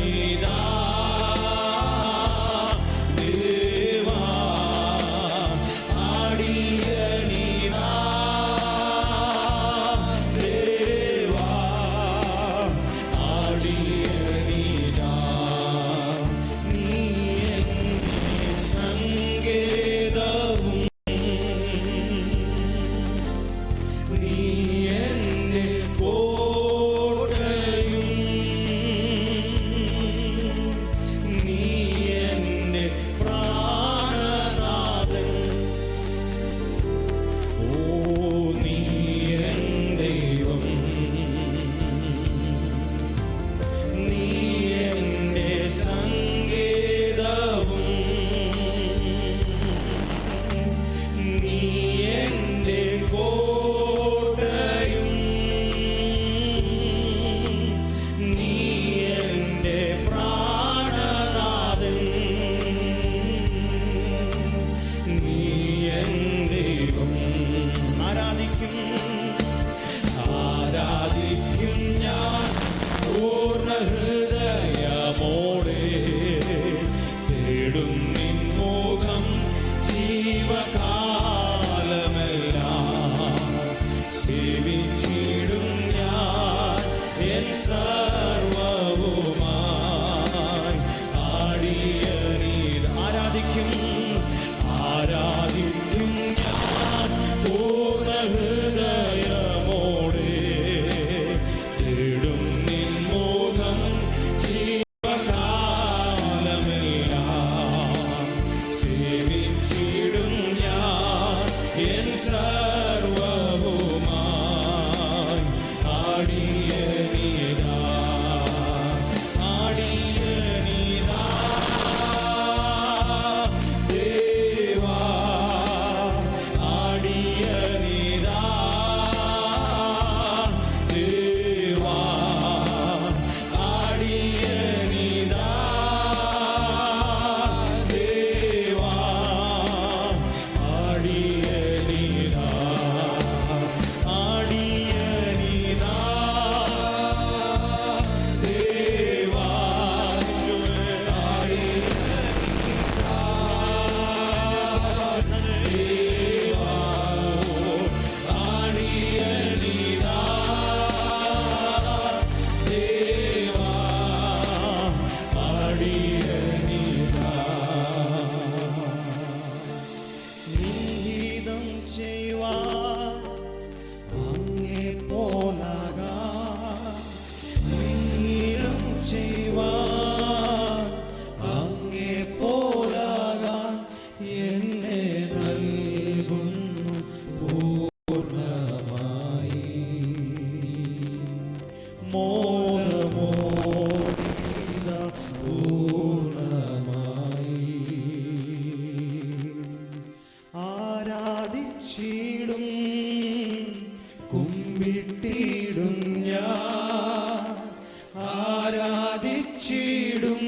Ni സർവവുമായി ആടിയനീത് ആരാധിക്കും ഞാൻ പൂർണ്ണ ഹൃദയമോടെ തേടും നിൻ മുഖം ജീവകാലമെല്ലാം സേവിച്ചിടും ഞാൻ എൻ സർവവുമായി ആടിയനീതാ ദേവാ ആടിയനീതാ ദേവാ ആടിയനീതാ ദേവാ ആടിയനീതാ ആടിയനീതാ ദേവാ നിഹിതം ചെയ്യുവാൻ അങ്ങേ പോലാകാൻ നിഹിതം ചെയ്യുവാൻ അങ്ങേ പോലാകാൻ എന്നെ നൽകുന്നു പൂർണ്ണമായി മോദമോദിത പൂർണ്ണമായി ആരാധിച്ചിടും കുമ്പിട്ടിടും ഞാൻ ആരാധിച്ചിടും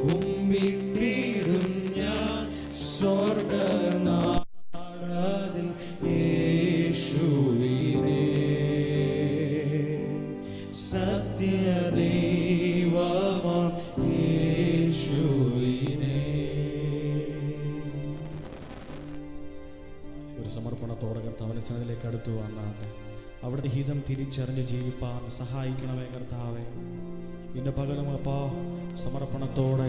കുമ്പിട്ടിടും ഞാൻ സ്വർഗനാടതിൽ യേശുവിനെ സത്യദൈവമാം യേശുവിനെ. ഒരു സമർപ്പണത്തോടെ കർത്താവിന്റെ സന്നിധിയിലേക്ക് അടുത്തു വന്നാണ് അവിടുത്തെ ഹിതം തിരിച്ചറിഞ്ഞ് ജീവിപ്പാൻ സഹായിക്കണമേ കർത്താവേ. ഇന്ന് പകലും അപ്പാ സമർപ്പണത്തോടെ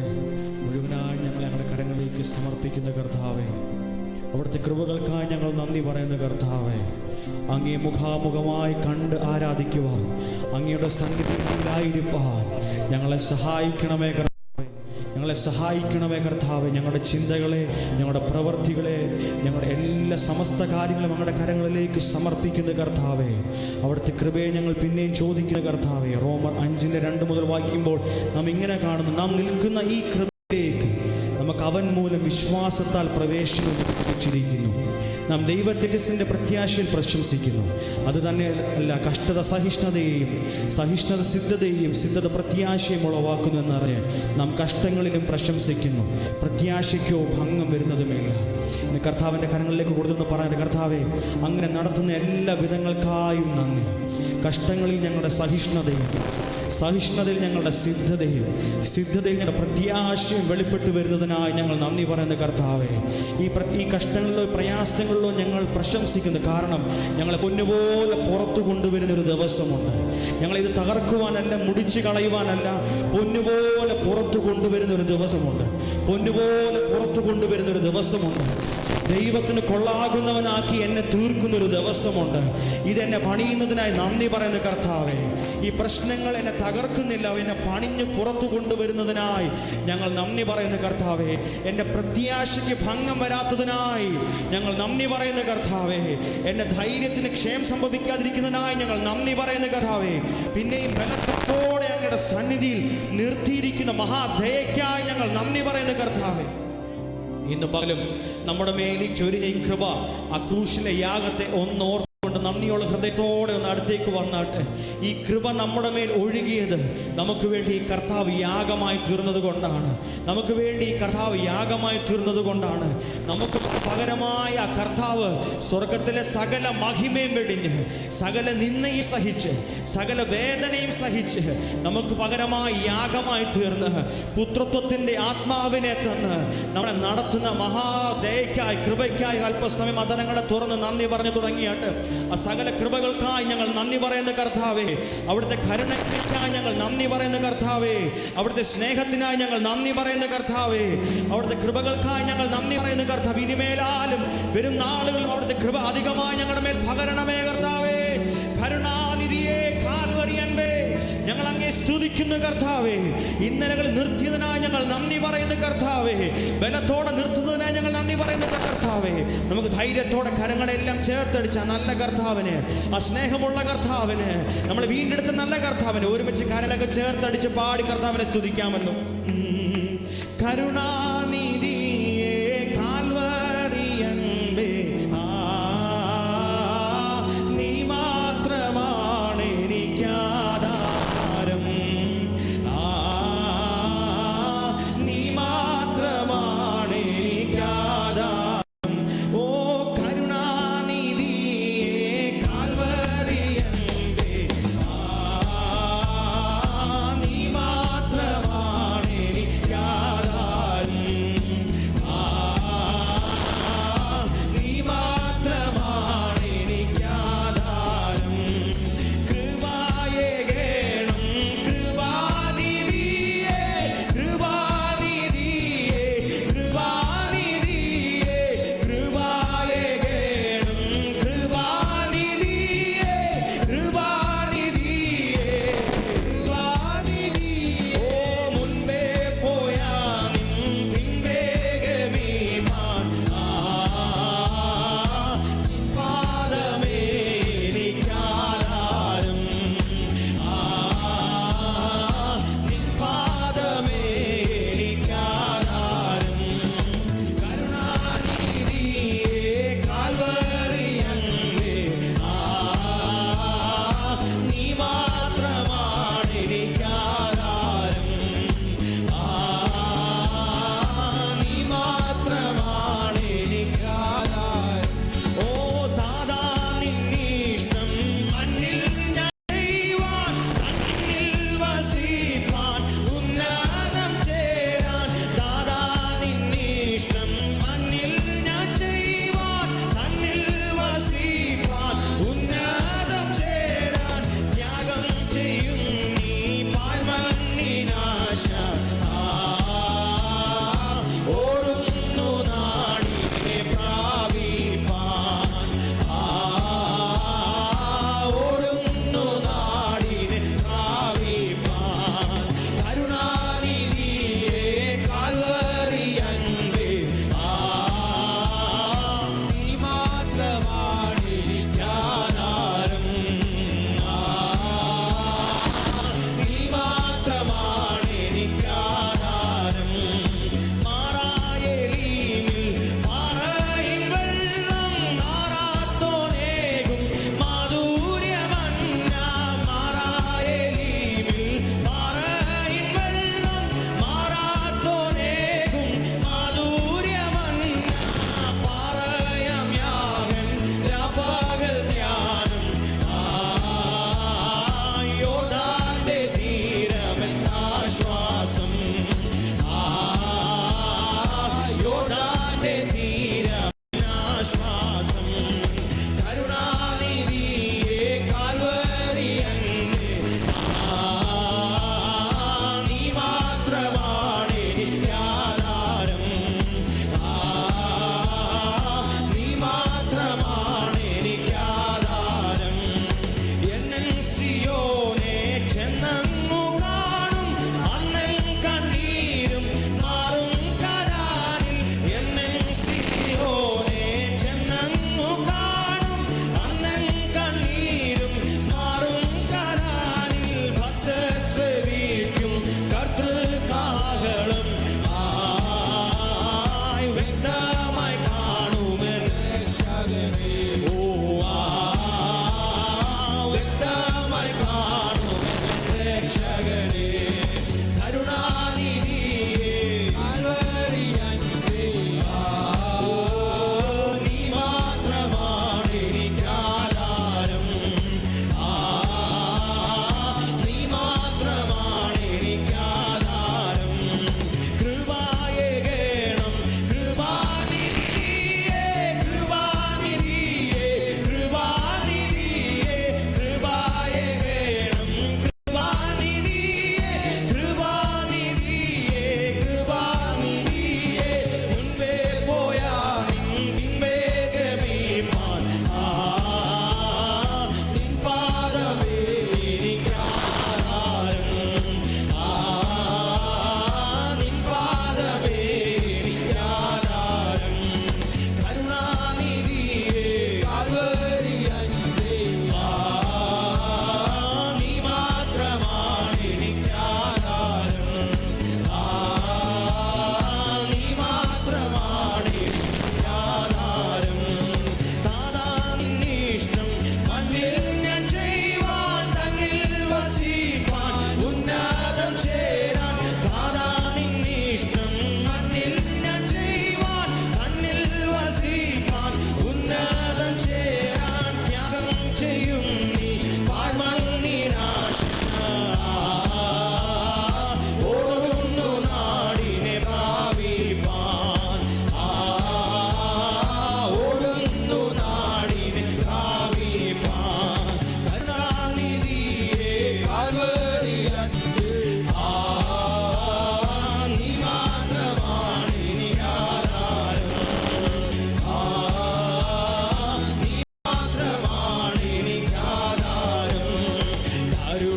മുഴുവനായി ഞങ്ങൾ ഞങ്ങളുടെ കരങ്ങളിലേക്ക് സമർപ്പിക്കുന്ന കർത്താവേ, അവിടുത്തെ കൃപകൾക്കായി ഞങ്ങൾ നന്ദി പറയുന്ന കർത്താവേ. അങ്ങേ മുഖാമുഖമായി കണ്ട് ആരാധിക്കുവാൻ, അങ്ങയുടെ സന്നിധിയിലായിരിക്കാൻ ഞങ്ങളെ സഹായിക്കണമേ കർത്താവേ. ഞങ്ങളെ സഹായിക്കണമേ കർത്താവേ. ഞങ്ങളുടെ ചിന്തകളെ, ഞങ്ങളുടെ പ്രവൃത്തികളെ, ഞങ്ങളുടെ എല്ലാ സമസ്ത കാര്യങ്ങളും ഞങ്ങളുടെ കരങ്ങളിലേക്ക് സമർപ്പിക്കുന്ന കർത്താവേ. അവിടുത്തെ കൃപയെ ഞങ്ങൾ പിന്നെയും ചോദിക്കുന്ന കർത്താവേ. റോമർ 5:2 മുതൽ വായിക്കുമ്പോൾ നാം ഇങ്ങനെ കാണുന്നു, നാം നിൽക്കുന്ന ഈ കൃപയിലേക്ക് നമുക്ക് അവൻ മൂലം വിശ്വാസത്താൽ പ്രവേശനം ലഭിച്ചിരിക്കുന്നു. നാം ദൈവതേജസ്സിൻ്റെ പ്രത്യാശയിൽ പ്രശംസിക്കുന്നു. അത് തന്നെ അല്ല, കഷ്ടത സഹിഷ്ണുതയെയും സഹിഷ്ണുത സിദ്ധതയെയും സിദ്ധത പ്രത്യാശയും ഉളവാക്കുന്നു എന്നറിഞ്ഞ് നാം കഷ്ടങ്ങളിലും പ്രശംസിക്കുന്നു. പ്രത്യാശയ്ക്കോ ഭംഗം വരുന്നതുമില്ല. ഇന്ന് കർത്താവിൻ്റെ കരങ്ങളിലേക്ക് കൊടുത്തെന്ന് പറയാൻ കർത്താവേ, അങ്ങനെ നടത്തുന്ന എല്ലാ വിധങ്ങൾക്കായും നന്ദി. കഷ്ടങ്ങളിൽ ഞങ്ങളുടെ സഹിഷ്ണുതയിൽ ഞങ്ങളുടെ സിദ്ധതയിൽ ഞങ്ങളുടെ പ്രത്യാശയും വെളിപ്പെട്ട് വരുന്നതിനായി ഞങ്ങൾ നന്ദി പറയുന്ന കർത്താവേ. ഈ കഷ്ടങ്ങളിലോ പ്രയാസങ്ങളിലോ ഞങ്ങൾ പ്രശംസിക്കുന്നു. കാരണം ഞങ്ങളെ പൊന്നുപോലെ പുറത്തു കൊണ്ടുവരുന്നൊരു ദിവസമുണ്ട്. ഞങ്ങളിത് തകർക്കുവാനല്ല, മുടിച്ചു കളയുവാനല്ല, പൊന്നുപോലെ പുറത്തു കൊണ്ടുവരുന്നൊരു ദിവസമുണ്ട്. പൊന്നുപോലെ പുറത്തു കൊണ്ടുവരുന്നൊരു ദിവസമുണ്ട്. ദൈവത്തിന് കൊള്ളാകുന്നവനാക്കി എന്നെ തീർക്കുന്നൊരു ദിവസമുണ്ട്. ഇതെന്നെ പണിയുന്നതിനായി നന്ദി പറയുന്ന കർത്താവേ. ഈ പ്രശ്നങ്ങൾ എന്നെ തകർക്കുന്നില്ല, എന്നെ പണിഞ്ഞ് പുറത്തു കൊണ്ടുവരുന്നതിനായി ഞങ്ങൾ നന്ദി പറയുന്ന കർത്താവേ. എൻ്റെ പ്രത്യാശയ്ക്ക് ഭംഗം വരാത്തതിനായി ഞങ്ങൾ നന്ദി പറയുന്ന കർത്താവേ. എൻ്റെ ധൈര്യത്തിന് ക്ഷയം സംഭവിക്കാതിരിക്കുന്നതിനായി ഞങ്ങൾ നന്ദി പറയുന്ന കർത്താവേ. പിന്നെയും ബലത്തോടെ അങ്ങയുടെ സന്നിധിയിൽ നിർത്തിയിരിക്കുന്ന മഹാദയയ്ക്കായി ഞങ്ങൾ നന്ദി പറയുന്ന കർത്താവേ. ഇന്ന് പകലും നമ്മുടെ മേലിൽ ചൊരിഞ്ഞ ഈ കൃപ, ആ ക്രൂശിലെ യാഗത്തെ ഒന്നോർത്തുകൊണ്ട് നന്ദിയുള്ള ഹൃദയത്തോടെ ഒന്ന് അടുത്തേക്ക് വന്നാട്ടെ. ഈ കൃപ നമ്മുടെ മേൽ ഒഴുകിയത് നമുക്ക് വേണ്ടി ഈ കർത്താവ് യാഗമായി തീർന്നത് കൊണ്ടാണ്. നമുക്ക് വേണ്ടി ഈ കർത്താവ് യാഗമായി തീർന്നത് കൊണ്ടാണ്. നമുക്ക് പകരമായ ആ കർത്താവ് സ്വർഗത്തിലെ സകല മഹിമയും വെടിഞ്ഞ്, സകല നിന്ദയും സഹിച്ച്, സകല വേദനയും സഹിച്ച് നമുക്ക് പകരമായി യാഗമായി തീർന്ന് പുത്രത്വത്തിൻ്റെ ആത്മാവിനെ തന്ന് നമ്മളെ നടത്തുന്ന മഹാദയയ്ക്കായി, കൃപയ്ക്കായി അല്പസമയം അതരങ്ങളെ തുറന്ന് നന്ദി പറഞ്ഞു തുടങ്ങിയാട്ട് ആ സകല കൃപകൾക്കായി ഞങ്ങൾ നന്ദി പറയുന്ന കർത്താവേ. അവിടുത്തെ കരുണയ്ക്കായി ഞങ്ങൾ നന്ദി പറയുന്ന കർത്താവേ. അവിടുത്തെ സ്നേഹത്തിനായി ഞങ്ങൾ നന്ദി പറയുന്ന കർത്താവേ. അവിടുത്തെ കൃപകൾക്കായി ഞങ്ങൾ നന്ദി പറയുന്ന കർത്താവ്. ഇനിമേലാലും വരും നാളുകൾ അവിടുത്തെ കൃപ അധികമായി ഞങ്ങളുടെ മേൽ പകരണമേ കർത്താവേ. കരുണാനിധിയെ, കാൽവരി അൻപേ, ഞങ്ങൾ അങ്ങേ സ്തുതിക്കുന്ന കർത്താവേ. ഇന്നലകൾ നിർത്തിയതിനായി ഞങ്ങൾ നന്ദി പറയുന്ന കർത്താവേ. ബലത്തോടെ നിർത്തുന്നതിനായി ഞങ്ങൾ നന്ദി പറയുന്ന കർത്താവേ. നമുക്ക് ധൈര്യത്തോടെ കരങ്ങളെല്ലാം ചേർത്തടിച്ച നല്ല കർത്താവിന്, ആ സ്നേഹമുള്ള കർത്താവിന്, നമ്മൾ വീണ്ടെടുത്ത നല്ല കർത്താവിന് ഒരുമിച്ച് കരലൊക്കെ ചേർത്തടിച്ച് പാടി കർത്താവിനെ സ്തുതിക്കാമല്ലോ. കരുണാനിധിയെ, കാൽവരി അൻപേ, നീ മാത്രമാണ് എനിക്കാധാരം. നീ മാത്രമാണ് എനിക്കാധാരം. ഓ കരുണാനിധിയെ, കാൽവരി അൻപേ, നീ മാത്രമാണ് എനിക്കാധാരം.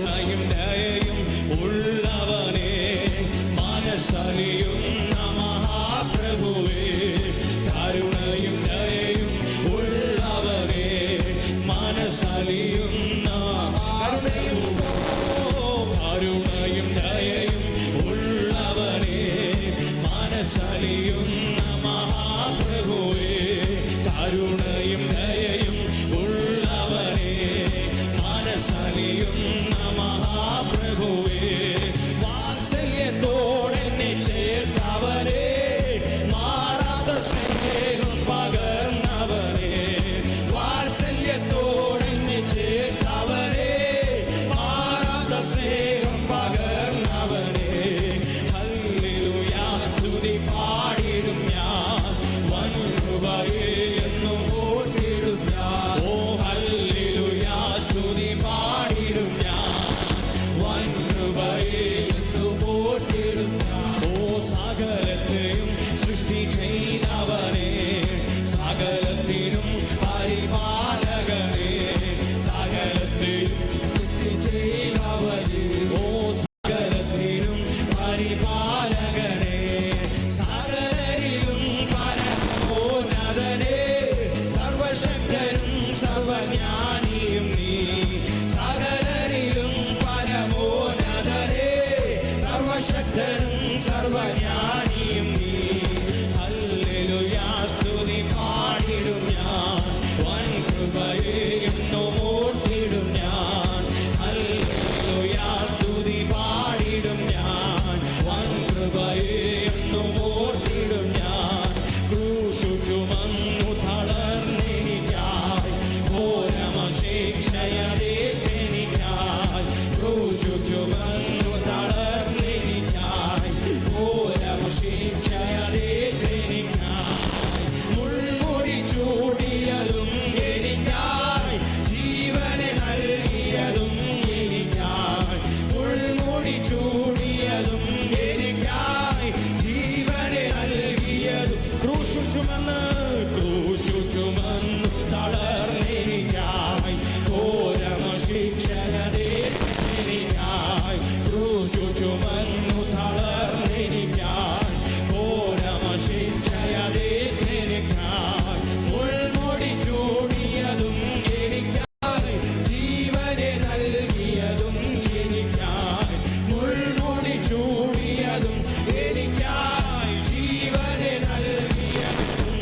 കരുണയും ദയയും ഉള്ളവനെ മനസ്സലിയുന്ന മഹാപ്രഭുവേ കരുണയും ദയയും ഉള്ളവനെ മനസ്സലിയുന്ന കരുണയും ദയയും ഉള്ളവനെ മനസ്സലിയുന്ന മഹാപ്രഭുവേ കരുണയും ദയയും ഉള്ളവനെ മനസ്സലിയുന്ന മഹാപ്രഭുവേ വാത്സല്യത്തോടെന്നെ ചേർത്തവരെ മാറാത്ത സ്നേഹം പകർന്നവരെ വാത്സല്യത്തോടെന്നെ ചേർത്തവരെ മാറാത്ത സ്നേഹം പകർന്നവരെ ഹല്ലേലൂയ സ്തുതി പാടിടും ഞാൻ വൻകൃപയെ എന്നും ഓർത്തിടും ഞാൻ ഓ ഹല്ലേലൂയ സ്തുതി പാടിടും ഞാൻ വൻകൃപയെ എന്നും ഓർത്തിടും ഞാൻ ഓ സകലത്തെയും സൃഷ്ടി ചെയ്തവനെ സകലത്തിനും പരിപാലകനെ സകലത്തെയും സൃഷ്ടി ചെയ്തവനെ ഓ സകലത്തിനും പരിപാലകനെ സകലരിലും പരമോന്നതനെ സർവശക്തനും സർവജ്ഞാനിയും നീ സകലരിലും പരമോന്നതനെ സർവശക്തനും സർവജ്ഞാനിയും നീ ഹല്ലേലൂയ സ്തുതി പാടിടും ഞാൻ വൻകൃപയെ എന്നും ഓർത്തിടും ഞാൻ ഹല്ലേലൂയ സ്തുതി പാടിടും ഞാൻ വൻകൃപയെ എന്നും ഓർത്തിടും ഞാൻ ക്രൂശു ചുമന്നു തളർന്നെനിക്കായി ഘോരമശിക്ഷയതേറ്റെനിക്കായി ക്രൂശു ചുമന്നു തളർന്നെനിക്കായി ഘോരമശിക്ഷയതേറ്റെനിക്കായി മുൾമുടി ചൂടിയതും എനിക്കായി ജീവനെ നൽകിയതും എനിക്കായി മുൾമുടി ചൂടിയതും എനിക്കായി ജീവനെ നൽകിയതും ക്രൂശു ചുമന്ന് തളർന്നെനിക്കായി ഘോരമശിക്ഷയതേറ്റെനിക്കായി ക്രൂശു ചുമന്നു തളർന്നെനിക്കായി ഘോരമശിക്ഷയതേറ്റെനിക്കായി മുൾമുടി ചൂടിയതും എനിക്കായി ജീവനെ നൽകിയതും എനിക്കായി മുൾമുടി ചൂടിയതും എനിക്കായി ജീവനെ നൽകിയതും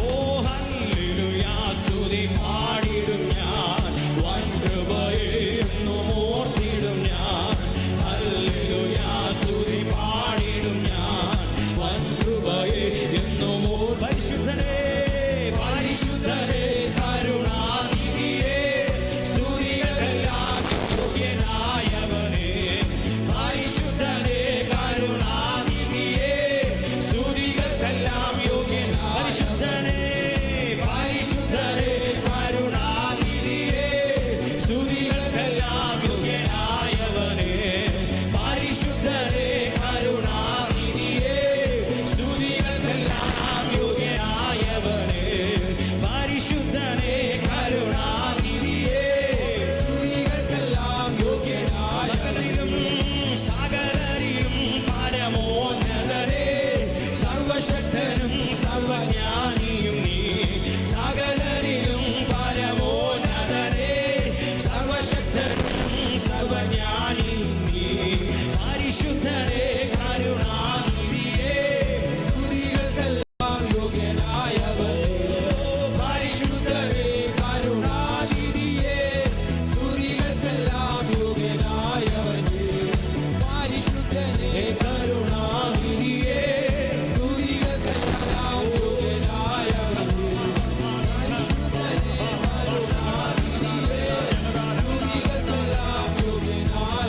ഓ ഹല്ലേലൂയ സ്തുതി പാടിടും ഞാൻ വൻകൃപയെ എന്നും ഓർത്തിടും ഞാൻ ഹല്ലേലൂയ സ്തുതി പാടിടും ഞാൻ വൻകൃപയെ എന്നും പരിശുദ്ധനേ പരിശുദ്ധനേ കരുണാനിധിയേ സ്തുതികളെല്ലാം യോഗ്യനായവനേ പരിശുദ്ധനേ കരുണാനിധിയേ സ്തുതികൾക്കെല്ലാം യോഗ്യൻ പരിശുദ്ധനേ പരിശുദ്ധനേ കരുണാനിധിയേ സ്തുതികൾക്കെല്ലാം യോഗ്യനായവനേ പരിശുദ്ധനേ കരുണാനിധിയേ സ്തുതികൾക്കെല്ലാം യോഗ്യനായവനേ പരിശുദ്ധനേ കരുണാനിധിയേ സ്തുതികൾക്കെല്ലാം യോഗ്യനായ സകലരിലും പരമോന്നതനേ സർവശക്തനും സർവജ്ഞാനിയും നീ സകലരിലും പരമോന്നതനേ സർവശക്തനും സർവജ്ഞാനിയും നീ പരിശുദ്ധനേ കരുണാനിധിയേ സ്തുതികൾക്കെല്ലാം യോഗ്യനായവനേ പരിശുദ്ധനേ കരുണാനിധിയേ സ്തുതികൾക്കെല്ലാം യോഗ്യനായവനേ പരിശുദ്ധനേ കരുണാനിധിയേ സ്തുതികൾക്കെല്ലാം യോഗ്യനായവനേ പരിശുദ്ധനേ കരുണാനിധിയേ സ്തുതികൾക്കെല്ലാം യോഗ്യനായവനേ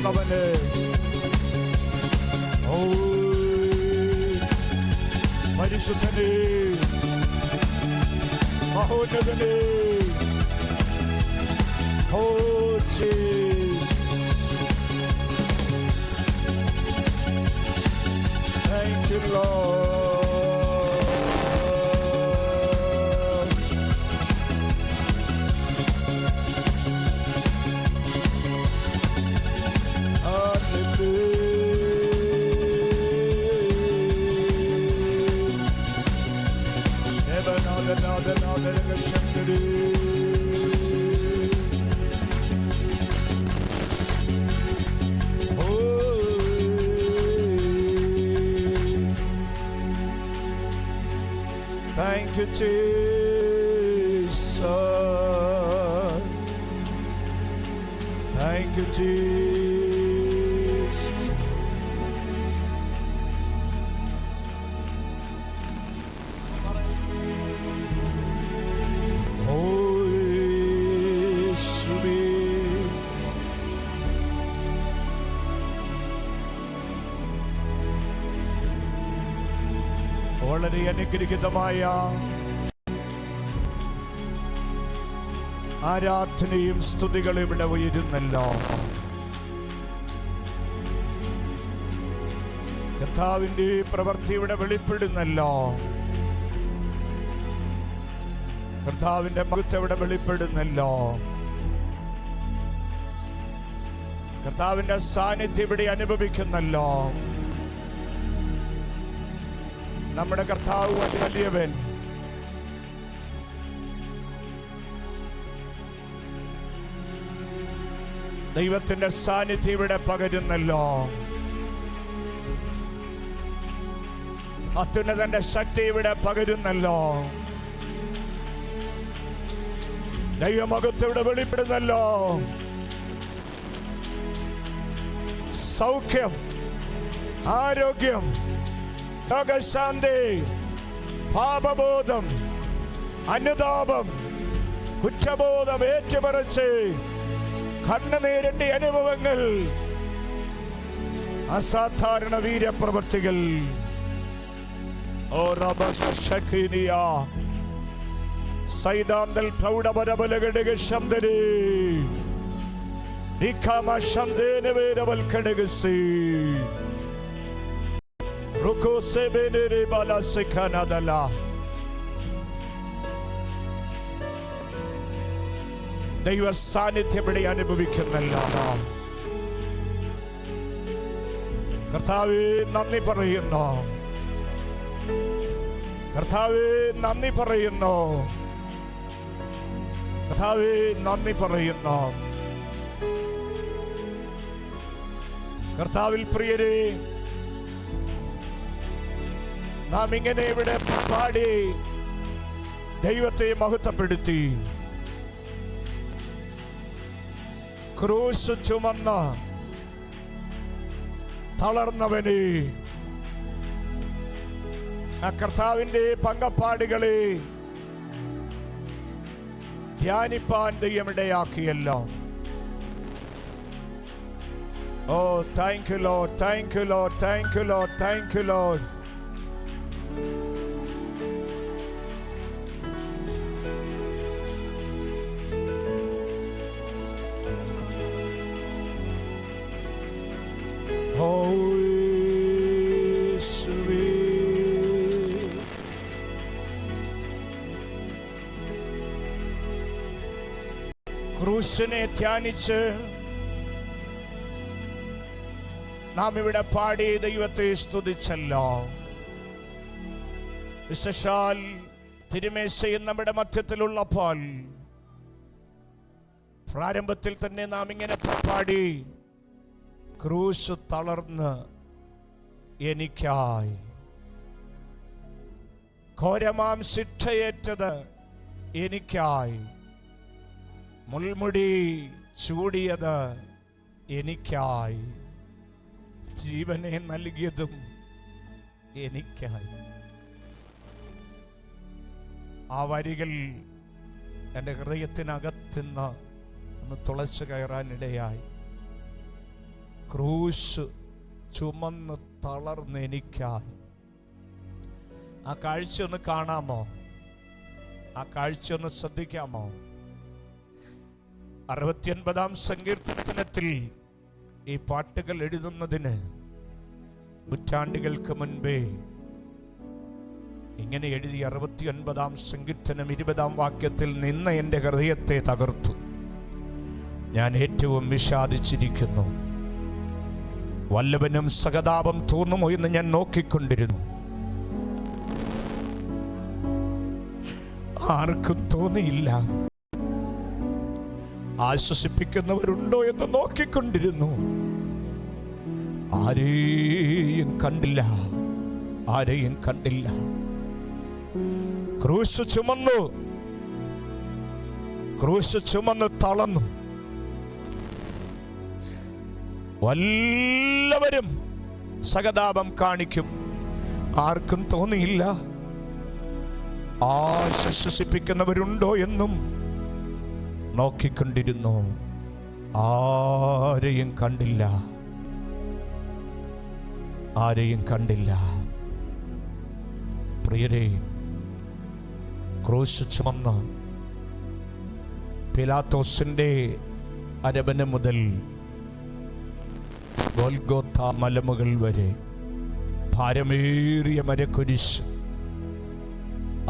തളർന്നവന്, ഓ പരിശുദ്ധനേ, മഹോന്നതനേ, oh Jesus. Thank you, Lord. Thank you, Jesus. Thank you, Jesus. Oh, sweet. വളരെ അനുഗ്രഹീതമായ ആരാധനയും സ്തുതികളും ഇവിടെ ഉയരുന്നല്ലോ. കർത്താവിന്റെ പ്രവൃത്തി ഇവിടെ വെളിപ്പെടുന്നല്ലോ. കർത്താവിന്റെ മഹത്വം ഇവിടെ വെളിപ്പെടുന്നല്ലോ. കർത്താവിന്റെ സാന്നിധ്യം ഇവിടെ അനുഭവിക്കുന്നല്ലോ. നമ്മുടെ കർത്താവ് വലിയവൻ. ദൈവത്തിന്റെ സാന്നിധ്യം ഇവിടെ പകരുന്നല്ലോ. അത്യുന്നതന്റെ ശക്തി ഇവിടെ പകരുന്നല്ലോ. ദൈവമഹത്വം ഇവിടെ വെളിപ്പെടുന്നല്ലോ. സൗഖ്യം, ആരോഗ്യം, രോഗശാന്തി, പാപബോധം, അനുതാപം, കുറ്റബോധം ഏറ്റുപറച്ച് കണ്ണുനീരിന്റെ അനുഭവങ്ങൾ, അസാധാരണ വീര്യപ്രവൃത്തികൾ. ഓ റബശഖിനിയ സൈദാന്തൽ പ്രൗഢപരബലഘടക ശബ്ദരേ നിഖമ ശബ്ദേന വേരവൽ ഘടകസി റുകോ സെബെനരെ ബാലസിഖനദല. ദൈവ സാന്നിധ്യം ഇവിടെ അനുഭവിക്കുന്നല്ലോ. കർത്താവേ നന്ദി പറയുന്നു. കർത്താവേ നന്ദി പറയുന്നു. കർത്താവേ നന്ദി പറയുന്നു. കർത്താവിൽ പ്രിയരെ, നാം ഇങ്ങനെ ഇവിടെ പാടി ദൈവത്തെ മഹത്വപ്പെടുത്തി. ക്രൂശ് ചുമന്ന തളർന്നവനെ, ആ കർത്താവിന്റെ പങ്കപ്പാടികളെ ധ്യാനിപ്പാൻ ദൈവമിടയാക്കിയല്ലോ. Oh thank you Lord, thank you Lord, thank you Lord, thank you Lord. ക്രൂശിനെ ധ്യാനിച്ച് നാം ഇവിടെ പാടി ദൈവത്തെ സ്തുതിച്ചല്ലോ. വിശേഷാൽ തിരുമേശയിൽ നമ്മുടെ മധ്യത്തിലുള്ളപ്പോൾ പ്രാരംഭത്തിൽ തന്നെ നാം ഇങ്ങനെ പാടി, ക്രൂശ് തളർന്ന് എനിക്കായി, ഘോരമാം ശിക്ഷയേറ്റത് എനിക്കായി, മുൾമുടി ചൂടിയത് എനിക്കായി, ജീവനെ നൽകിയതും എനിക്കായി. ആ വരികൾ എൻ്റെ ഹൃദയത്തിനകത്തുനിന്ന് ഒന്ന് തുളച്ചു കയറാനിടയായി. ക്രൂശ് ചുമന്ന് തളർന്ന് എനിക്കായി. ആ കാഴ്ച ഒന്ന് കാണാമോ? ആ കാഴ്ച ഒന്ന് ശ്രദ്ധിക്കാമോ? 69-ാം സങ്കീർത്തനത്തിൽ ഈ പാട്ടുകൾ എഴുതുന്നതിന് നൂറ്റാണ്ടുകൾക്ക് മുൻപേ ഇങ്ങനെ എഴുതി. 69-ാം സങ്കീർത്തനം 20-ാം വാക്യത്തിൽ, നിന്ന് എൻ്റെ ഹൃദയത്തെ തകർത്തു, ഞാൻ ഏറ്റവും വിഷാദിച്ചിരിക്കുന്നു, വല്ലവനും സഹതാപം തോന്നുമോ എന്ന് ഞാൻ നോക്കിക്കൊണ്ടിരുന്നു, ആർക്കും തോന്നിയില്ല. ആശ്വസിപ്പിക്കുന്നവരുണ്ടോ എന്ന് നോക്കിക്കൊണ്ടിരുന്നു, ആരെയും കണ്ടില്ല, ആരെയും കണ്ടില്ല. ക്രൂശ് ചുമന്നു, ക്രൂശ് ചുമന്ന് തളർന്നു. വല്ലവരും സഹതാപം കാണിക്കും, ആർക്കും തോന്നിയില്ല. ആശ്വസിപ്പിക്കുന്നവരുണ്ടോ എന്നും നോക്കിക്കൊണ്ടിരുന്നു, ആരെയും കണ്ടില്ല, ആരെയും കണ്ടില്ല. പ്രിയരേ, ക്രൂശ് ചുമന്ന് പിലാത്തോസിന്റെ അരമന മുതൽ ഗോൽഗോഥ മലമുകൾ വരെ ഭാരമേറിയ മരക്കുരിശ്,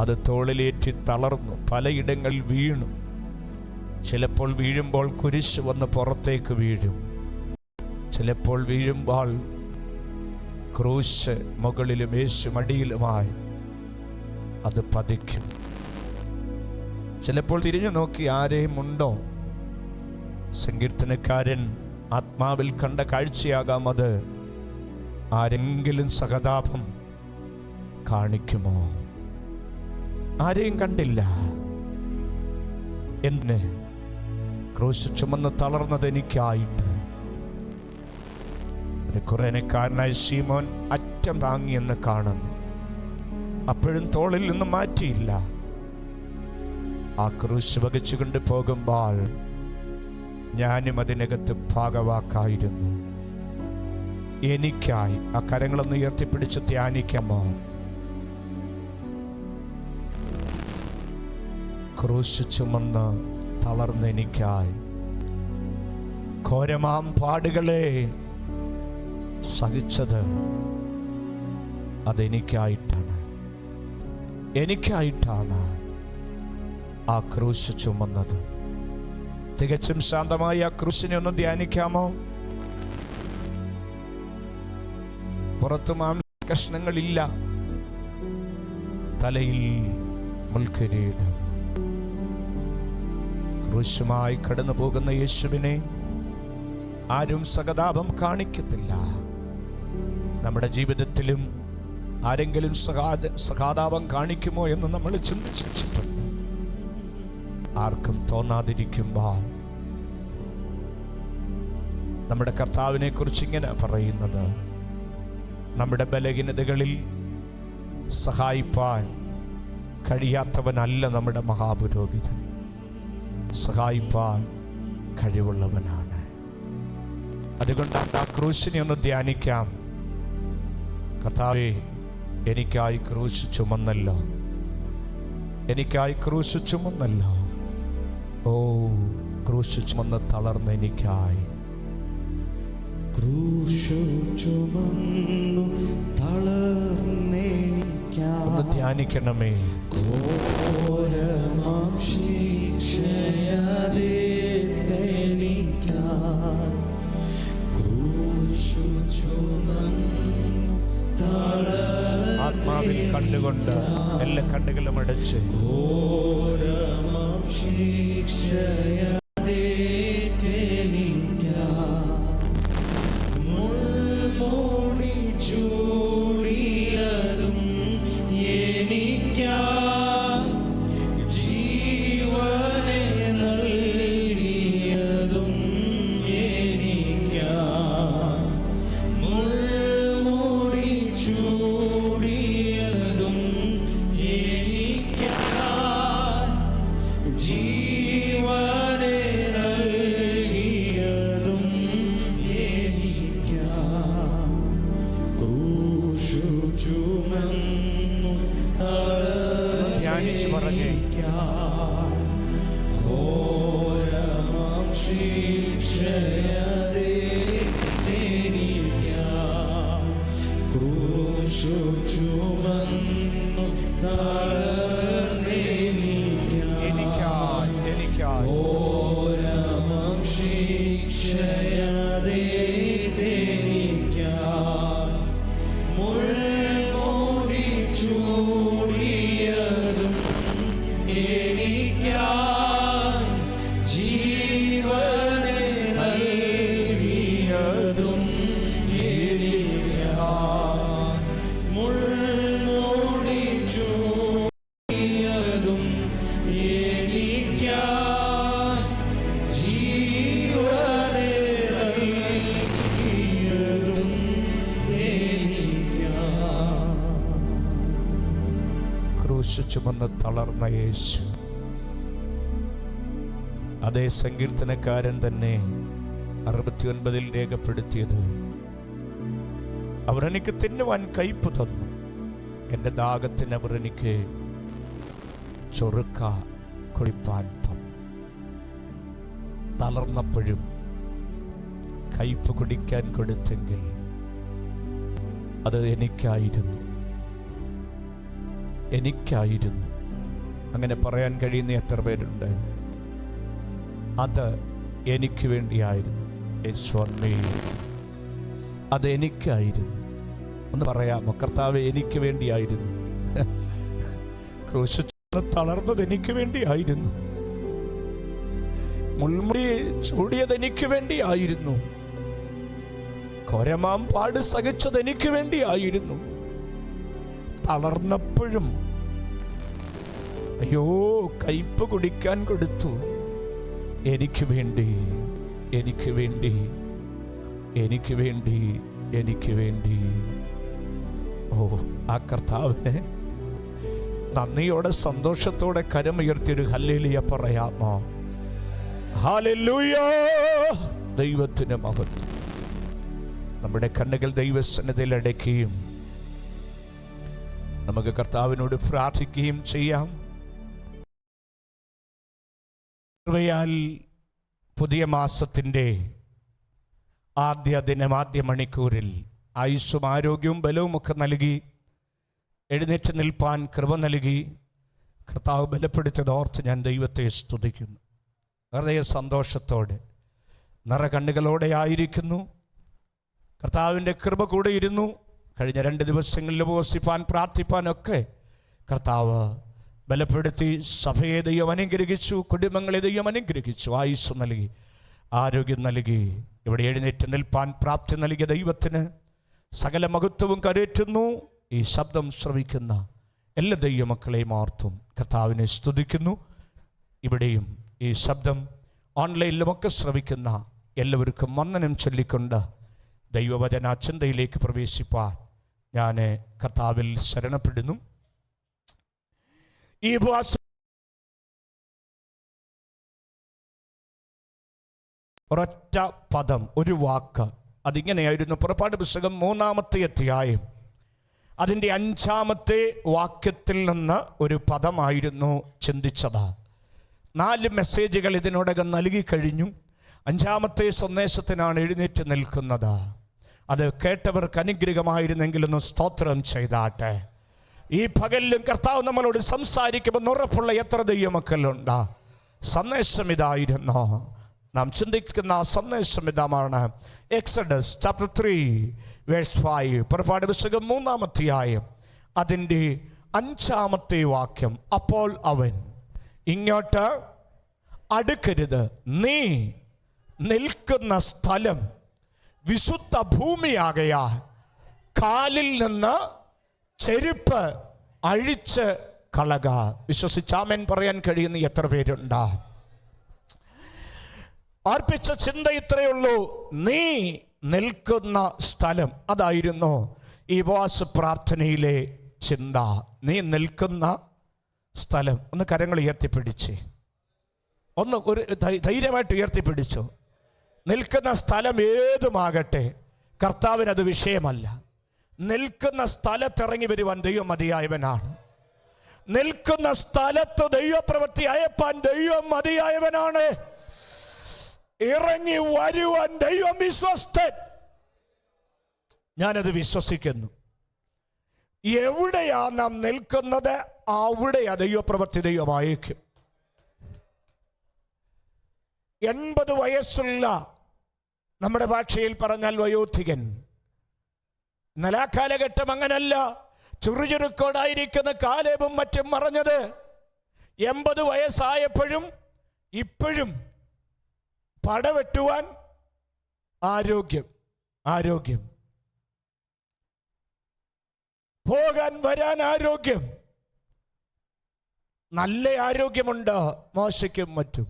അത് തോളിലേറ്റി തളർന്നു, പലയിടങ്ങളിൽ വീണു. ചിലപ്പോൾ വീഴുമ്പോൾ കുരിശ് വന്ന് പുറത്തേക്ക് വീഴും, ചിലപ്പോൾ വീഴുമ്പോൾ ക്രൂശ് മുകളിലും യേശു മടിയിലുമായി അത് പതിക്കും. ചിലപ്പോൾ തിരിഞ്ഞു നോക്കി ആരെയും ഉണ്ടോ? സങ്കീർത്തനക്കാരൻ ആത്മാവിൽ കണ്ട കാഴ്ചയാകാം അത്. ആരെങ്കിലും സഹതാപം കാണിക്കുമോ? ആരെയും കണ്ടില്ല. എന്ന് ക്രൂശ് ചുമന്ന് തളർന്നത് എനിക്കായിട്ട്. ഒരു കുറേനക്കാരനായ ശീമോൻ അറ്റം താങ്ങിയെന്ന് കാണുന്നു. അപ്പോഴും തോളിൽ നിന്ന് മാറ്റിയില്ല. ആ ക്രൂശ് വഹിച്ചുകൊണ്ട് പോകുമ്പോൾ ഞാനും അതിനകത്ത് ഭാഗവാക്കായിരുന്നു. എനിക്കായി ആ കരങ്ങളൊന്ന് ഉയർത്തിപ്പിടിച്ച് ധ്യാനിക്കാമോ? ക്രൂശ് ചുമന്ന് തളർന്ന് എനിക്കായി ഘോരമാം പാടുകളെ സഹിച്ചത് അതെനിക്കായിട്ടാണ്. എനിക്കായിട്ടാണ് ആ ക്രൂശ് ചുമന്നത്. തികച്ചും ശാന്തമായി ആ ക്രൂശിനെ ഒന്ന് ധ്യാനിക്കാമോ? പുറത്ത് മാംസ കഷ്ണങ്ങളില്ല, തലയിൽ മുൾക്കിരീടം. ക്രൂശുമായി കടന്നു പോകുന്ന യേശുവിനെ ആരും സഹതാപം കാണിക്കത്തില്ല. നമ്മുടെ ജീവിതത്തിലും ആരെങ്കിലും സഹതാപം കാണിക്കുമോ എന്ന് നമ്മൾ ചിന്തിച്ചിട്ടുണ്ട്. ആർക്കും തോന്നാതിരിക്കുമ്പോൾ നമ്മുടെ കർത്താവിനെ കുറിച്ച് ഇങ്ങനെ പറയുന്നത്, നമ്മുടെ ബലഹീനതകളിൽ സഹായിപ്പാൻ കഴിയാത്തവനല്ല നമ്മുടെ മഹാപുരോഹിതൻ, സഹായിപ്പാൻ കഴിവുള്ളവനാണ്. അതുകൊണ്ട് ആ ക്രൂശിനെ ഒന്ന് ധ്യാനിക്കാം. കർത്താവേ, എനിക്കായി ക്രൂശ് ചുമന്നല്ലോ, എനിക്കായി ക്രൂശ് ചുമന്നല്ലോ. ഓ, ക്രൂശ് ചുമന്ന് തളർന്ന് എനിക്കായി. ക്രൂശു ചുമന്നു തളർന്നെനിക്കായി. ഒന്ന് ധ്യാനിക്കണമേ. ഘോരമാം ശിക്ഷയതേറ്റെനിക്കായി. ക്രൂശു ചുമന്നു തളർന്നെനിക്കായി. ആത്മാവിൽ കണ്ടുകൊണ്ട് എല്ലാ കണ്ണുകളും അടച്ച് ഘോരമാം ശിക്ഷയതേറ്റെനിക്കായി. മുൾമുടി ചൂടിയതും എനിക്കായി. ജീവനെ നൽകിയതും എനിക്കായി. മുൾമുടി ചൂടിയതും എനിക്കായി. ജീവനെ നൽകിയതും എനിക്കായി. ഘോരമാം ശിക്ഷയതേറ്റെനിക്കായി ക്രൂശു ചുമന്നു എനിക്കായി ഘോരമാം ശിക്ഷയതേറ്റെനിക്കായി മുൾമുടി ചൂടിയതും എനിക്കായി ജീവനെ നൽകിയതും എനിക്കായി മുൾമുടി ചൂടിയതും എനിക്കായി ജീവനെ നൽകിയതും എനിക്കായി. ക്രൂശ് ചുമന്ന് തളർന്ന യേശു, അതേ സങ്കീർത്തനക്കാരൻ തന്നെ 69 രേഖപ്പെടുത്തിയത്, അവർ എനിക്ക് തിന്നുവാൻ കയ്പ് തന്നു, എൻ്റെ ദാഹത്തിന് അവർ എനിക്ക് ചൊറുക്ക കുടിപ്പാൻ തന്നു. തളർന്നപ്പോഴും കയ്പ് കുടിക്കാൻ കൊടുത്തെങ്കിൽ അത് എനിക്കായിരുന്നു. അങ്ങനെ പറയാൻ കഴിയുന്ന എത്ര പേരുണ്ട്? അത് എനിക്ക് വേണ്ടിയായിരുന്നു. അത് എനിക്കായിരുന്നു. ഒന്ന് പറയാമോ? കർത്താവേ, എനിക്ക് വേണ്ടിയായിരുന്നു. ക്രൂശ് തളർന്നത് എനിക്ക് വേണ്ടിയായിരുന്നു. മുൾമുടി ചൂടിയത് എനിക്ക് വേണ്ടിയായിരുന്നു. ഘോരമാം പാട് സഹിച്ചത് എനിക്ക് വേണ്ടിയായിരുന്നു. തളർന്നപ്പോഴും അയ്യോ കയ്പ് കുടിക്കാൻ കൊടുത്തു. എനിക്ക് വേണ്ടി. ഓ, ആ കർത്താവിനെ നന്ദിയോടെ സന്തോഷത്തോടെ കരമുയർത്തിയൊരു ഹല്ലേലൂയ പറയാമോ? ഹല്ലേലൂയ! ദൈവത്തിന് മഹത്വം. നമ്മുടെ കണ്ണുകൾ ദൈവസന്നിധിയിൽ അടയ്ക്കുകയും നമുക്ക് കർത്താവിനോട് പ്രാർത്ഥിക്കുകയും ചെയ്യാം. കൃപയാൽ പുതിയ മാസത്തിൻ്റെ ആദ്യ ദിനം, ആദ്യ മണിക്കൂറിൽ ആയുസ്സും ആരോഗ്യവും ബലവും ഒക്കെ നൽകി എഴുന്നേറ്റ് നിൽപ്പാൻ കൃപ നൽകി കർത്താവ് ബലപ്പെടുത്തിയതോർത്ത് ഞാൻ ദൈവത്തെ സ്തുതിക്കുന്നു. ഹൃദയ സന്തോഷത്തോടെ നിറ കണ്ണുകളോടെ ആയിരിക്കുന്നു. കർത്താവിൻ്റെ കൃപ കൂടെ ഇരുന്നു. കഴിഞ്ഞ 2 ദിവസങ്ങളിൽ ഉപവസിപ്പാൻ പ്രാർത്ഥിപ്പാനൊക്കെ കർത്താവ് ബലപ്പെടുത്തി. സഭയെ ദൈവം അനുഗ്രഹിച്ചു, കുടുംബങ്ങളെ ദൈവം അനുഗ്രഹിച്ചു, ആയുസ് നൽകി, ആരോഗ്യം നൽകി. ഇവിടെ എഴുന്നേറ്റ് നിൽപ്പാൻ പ്രാപ്തി നൽകിയ ദൈവത്തിന് സകല മഹത്വവും കരേറ്റുന്നു. ഈ ശബ്ദം ശ്രവിക്കുന്ന എല്ലാ ദൈവമക്കളെയും ഓർത്തും കർത്താവിനെ സ്തുതിക്കുന്നു. ഇവിടെയും ഈ ശബ്ദം ഓൺലൈനിലുമൊക്കെ ശ്രവിക്കുന്ന എല്ലാവർക്കും വന്ദനം ചൊല്ലിക്കൊണ്ട് ദൈവവചന ചിന്തയിലേക്ക് പ്രവേശിപ്പാൻ ഞാൻ കർത്താവിൽ ശരണപ്പെടുന്നു. ഈ ഉപവാസം ഒരൊറ്റ പദം, ഒരു വാക്ക്, അതിങ്ങനെയായിരുന്നു. പുറപ്പാട് പുസ്തകം 3-ാമത്തെ അധ്യായം അതിൻ്റെ 5-ാമത്തെ വാക്യത്തിൽ നിന്ന് ഒരു പദമായിരുന്നു ചിന്തിച്ചത്. 4 മെസ്സേജുകൾ ഇതിനോടകം നൽകി കഴിഞ്ഞു. 5-ാമത്തെ സന്ദേശത്തിനാണ് എഴുന്നേറ്റ് നിൽക്കുന്നത്. അത് കേട്ടവർക്ക് അനുഗ്രഹമായിരുന്നെങ്കിലൊന്ന് സ്തോത്രം ചെയ്താട്ടെ. ഈ പകലിലും കർത്താവ് നമ്മളോട് സംസാരിക്കുമെന്ന് ഉറപ്പുള്ള എത്ര ദൈവമക്കളുണ്ട്? സന്ദേശം ഇതായിരുന്നു. നാം ചിന്തിക്കുന്ന സന്ദേശം ഇതാണ്. എക്സഡസ് ചാപ്റ്റർ 3 വേഴ്സ് 5, പുറപ്പാട് പുസ്തകം 3-ാം അധ്യായം അതിൻ്റെ 5-ാമത്തെ വാക്യം. അപ്പോൾ അവൻ, ഇങ്ങോട്ട് അടുക്കരുത്, നീ നിൽക്കുന്ന സ്ഥലം വിശുദ്ധ ഭൂമിയാകയാൽ കാലിൽ നിന്ന് ചെരുപ്പ് അഴിച്ച് കളക. വിശ്വസിച്ചാമൻ പറയാൻ കഴിയുന്ന എത്ര പേരുണ്ട്? അർപ്പിച്ച ചിന്ത ഇത്രയേ ഉള്ളൂ. നീ നിൽക്കുന്ന സ്ഥലം, അതായിരുന്നു ഈ ഉപവാസ പ്രാർത്ഥനയിലെ ചിന്ത. നീ നിൽക്കുന്ന സ്ഥലം. ഒന്ന് കരങ്ങൾ ഉയർത്തിപ്പിടിച്ച്, ഒന്ന് ഒരു ധൈര്യമായിട്ട് ഉയർത്തിപ്പിടിച്ചു. നിൽക്കുന്ന സ്ഥലം ഏതുമാകട്ടെ, കർത്താവിനത് വിഷയമല്ല. നിൽക്കുന്ന സ്ഥലത്തിറങ്ങി വരുവാൻ ദൈവം മതിയായവനാണ്. നിൽക്കുന്ന സ്ഥലത്ത് ദൈവപ്രവൃത്തി അയപ്പാൻ ദൈവം മതിയായവനാണ്. ഇറങ്ങി വരുവാൻ ദൈവം വിശ്വസ്തൻ. ഞാനത് വിശ്വസിക്കുന്നു. എവിടെയാ നാം നിൽക്കുന്നത് അവിടെയാ ദൈവപ്രവൃത്തി ദൈവം അയക്കും. 80 വയസ്സുള്ള, നമ്മുടെ ഭാഷയിൽ പറഞ്ഞാൽ വയോധികൻ. എന്നാൽ ആ കാലഘട്ടം അങ്ങനല്ല. ചുറുചുറുക്കോടായിരിക്കുന്ന കാലേബും മറ്റും പറഞ്ഞത് 80 വയസ്സായപ്പോഴും ഇപ്പോഴും പടവെട്ടുവാൻ ആരോഗ്യം, പോകാൻ വരാൻ ആരോഗ്യം, നല്ല ആരോഗ്യമുണ്ട് മോശയ്ക്കും മറ്റും.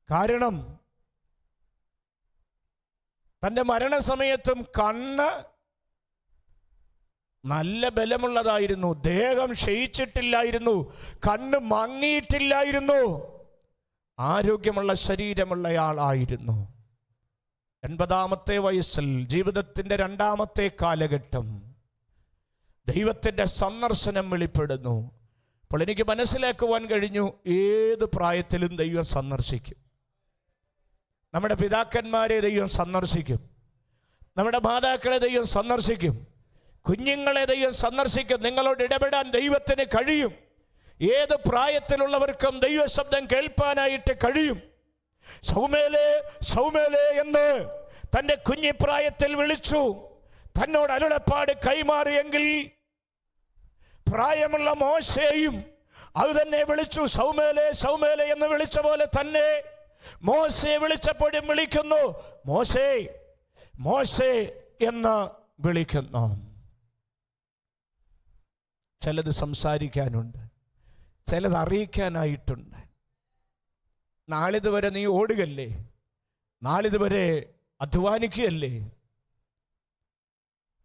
കാരണം തൻ്റെ മരണസമയത്തും കണ്ണ് നല്ല ബലമുള്ളതായിരുന്നു, ദേഹം ക്ഷയിച്ചിട്ടില്ലായിരുന്നു, കണ്ണ് മങ്ങിയിട്ടില്ലായിരുന്നു, ആരോഗ്യമുള്ള ശരീരമുള്ളയാളായിരുന്നു. 80-ാമത്തെ വയസ്സിൽ ജീവിതത്തിൻ്റെ 2-ാമത്തെ കാലഘട്ടം ദൈവത്തിൻ്റെ സന്ദർശനം വെളിപ്പെടുന്നു. അപ്പോൾ എനിക്ക് മനസ്സിലാക്കുവാൻ കഴിഞ്ഞു, ഏത് പ്രായത്തിലും ദൈവം സന്ദർശിക്കും. നമ്മുടെ പിതാക്കന്മാരെ ദൈവം സന്ദർശിക്കും, നമ്മുടെ മാതാക്കളെ ദൈവം സന്ദർശിക്കും, കുഞ്ഞുങ്ങളെ ദൈവം സന്ദർശിക്കും. നിങ്ങളോട് ഇടപെടാൻ ദൈവത്തിന് കഴിയും. ഏത് പ്രായത്തിലുള്ളവർക്കും ദൈവശബ്ദം കേൾപ്പാനായിട്ട് കഴിയും. സൗമേലേ സൗമേലേ എന്ന് തൻ്റെ കുഞ്ഞിപ്രായത്തിൽ വിളിച്ചു തന്നോട് അരുളപ്പാട് കൈമാറിയെങ്കിൽ പ്രായമുള്ള മോശയെയും അത് തന്നെ വിളിച്ചു. സൗമേലേ സൗമേലേ എന്ന് വിളിച്ച പോലെ തന്നെ മോശയെ വിളിച്ചപ്പോഴും വിളിക്കുന്നു, മോശേ മോശേ എന്ന് വിളിക്കുന്നു. ചിലത് സംസാരിക്കാനുണ്ട്, ചിലത് അറിയിക്കാനായിട്ടുണ്ട്. നാളിതുവരെ നീ ഓടുകല്ലേ, നാളിതുവരെ അധ്വാനിക്കുകയല്ലേ.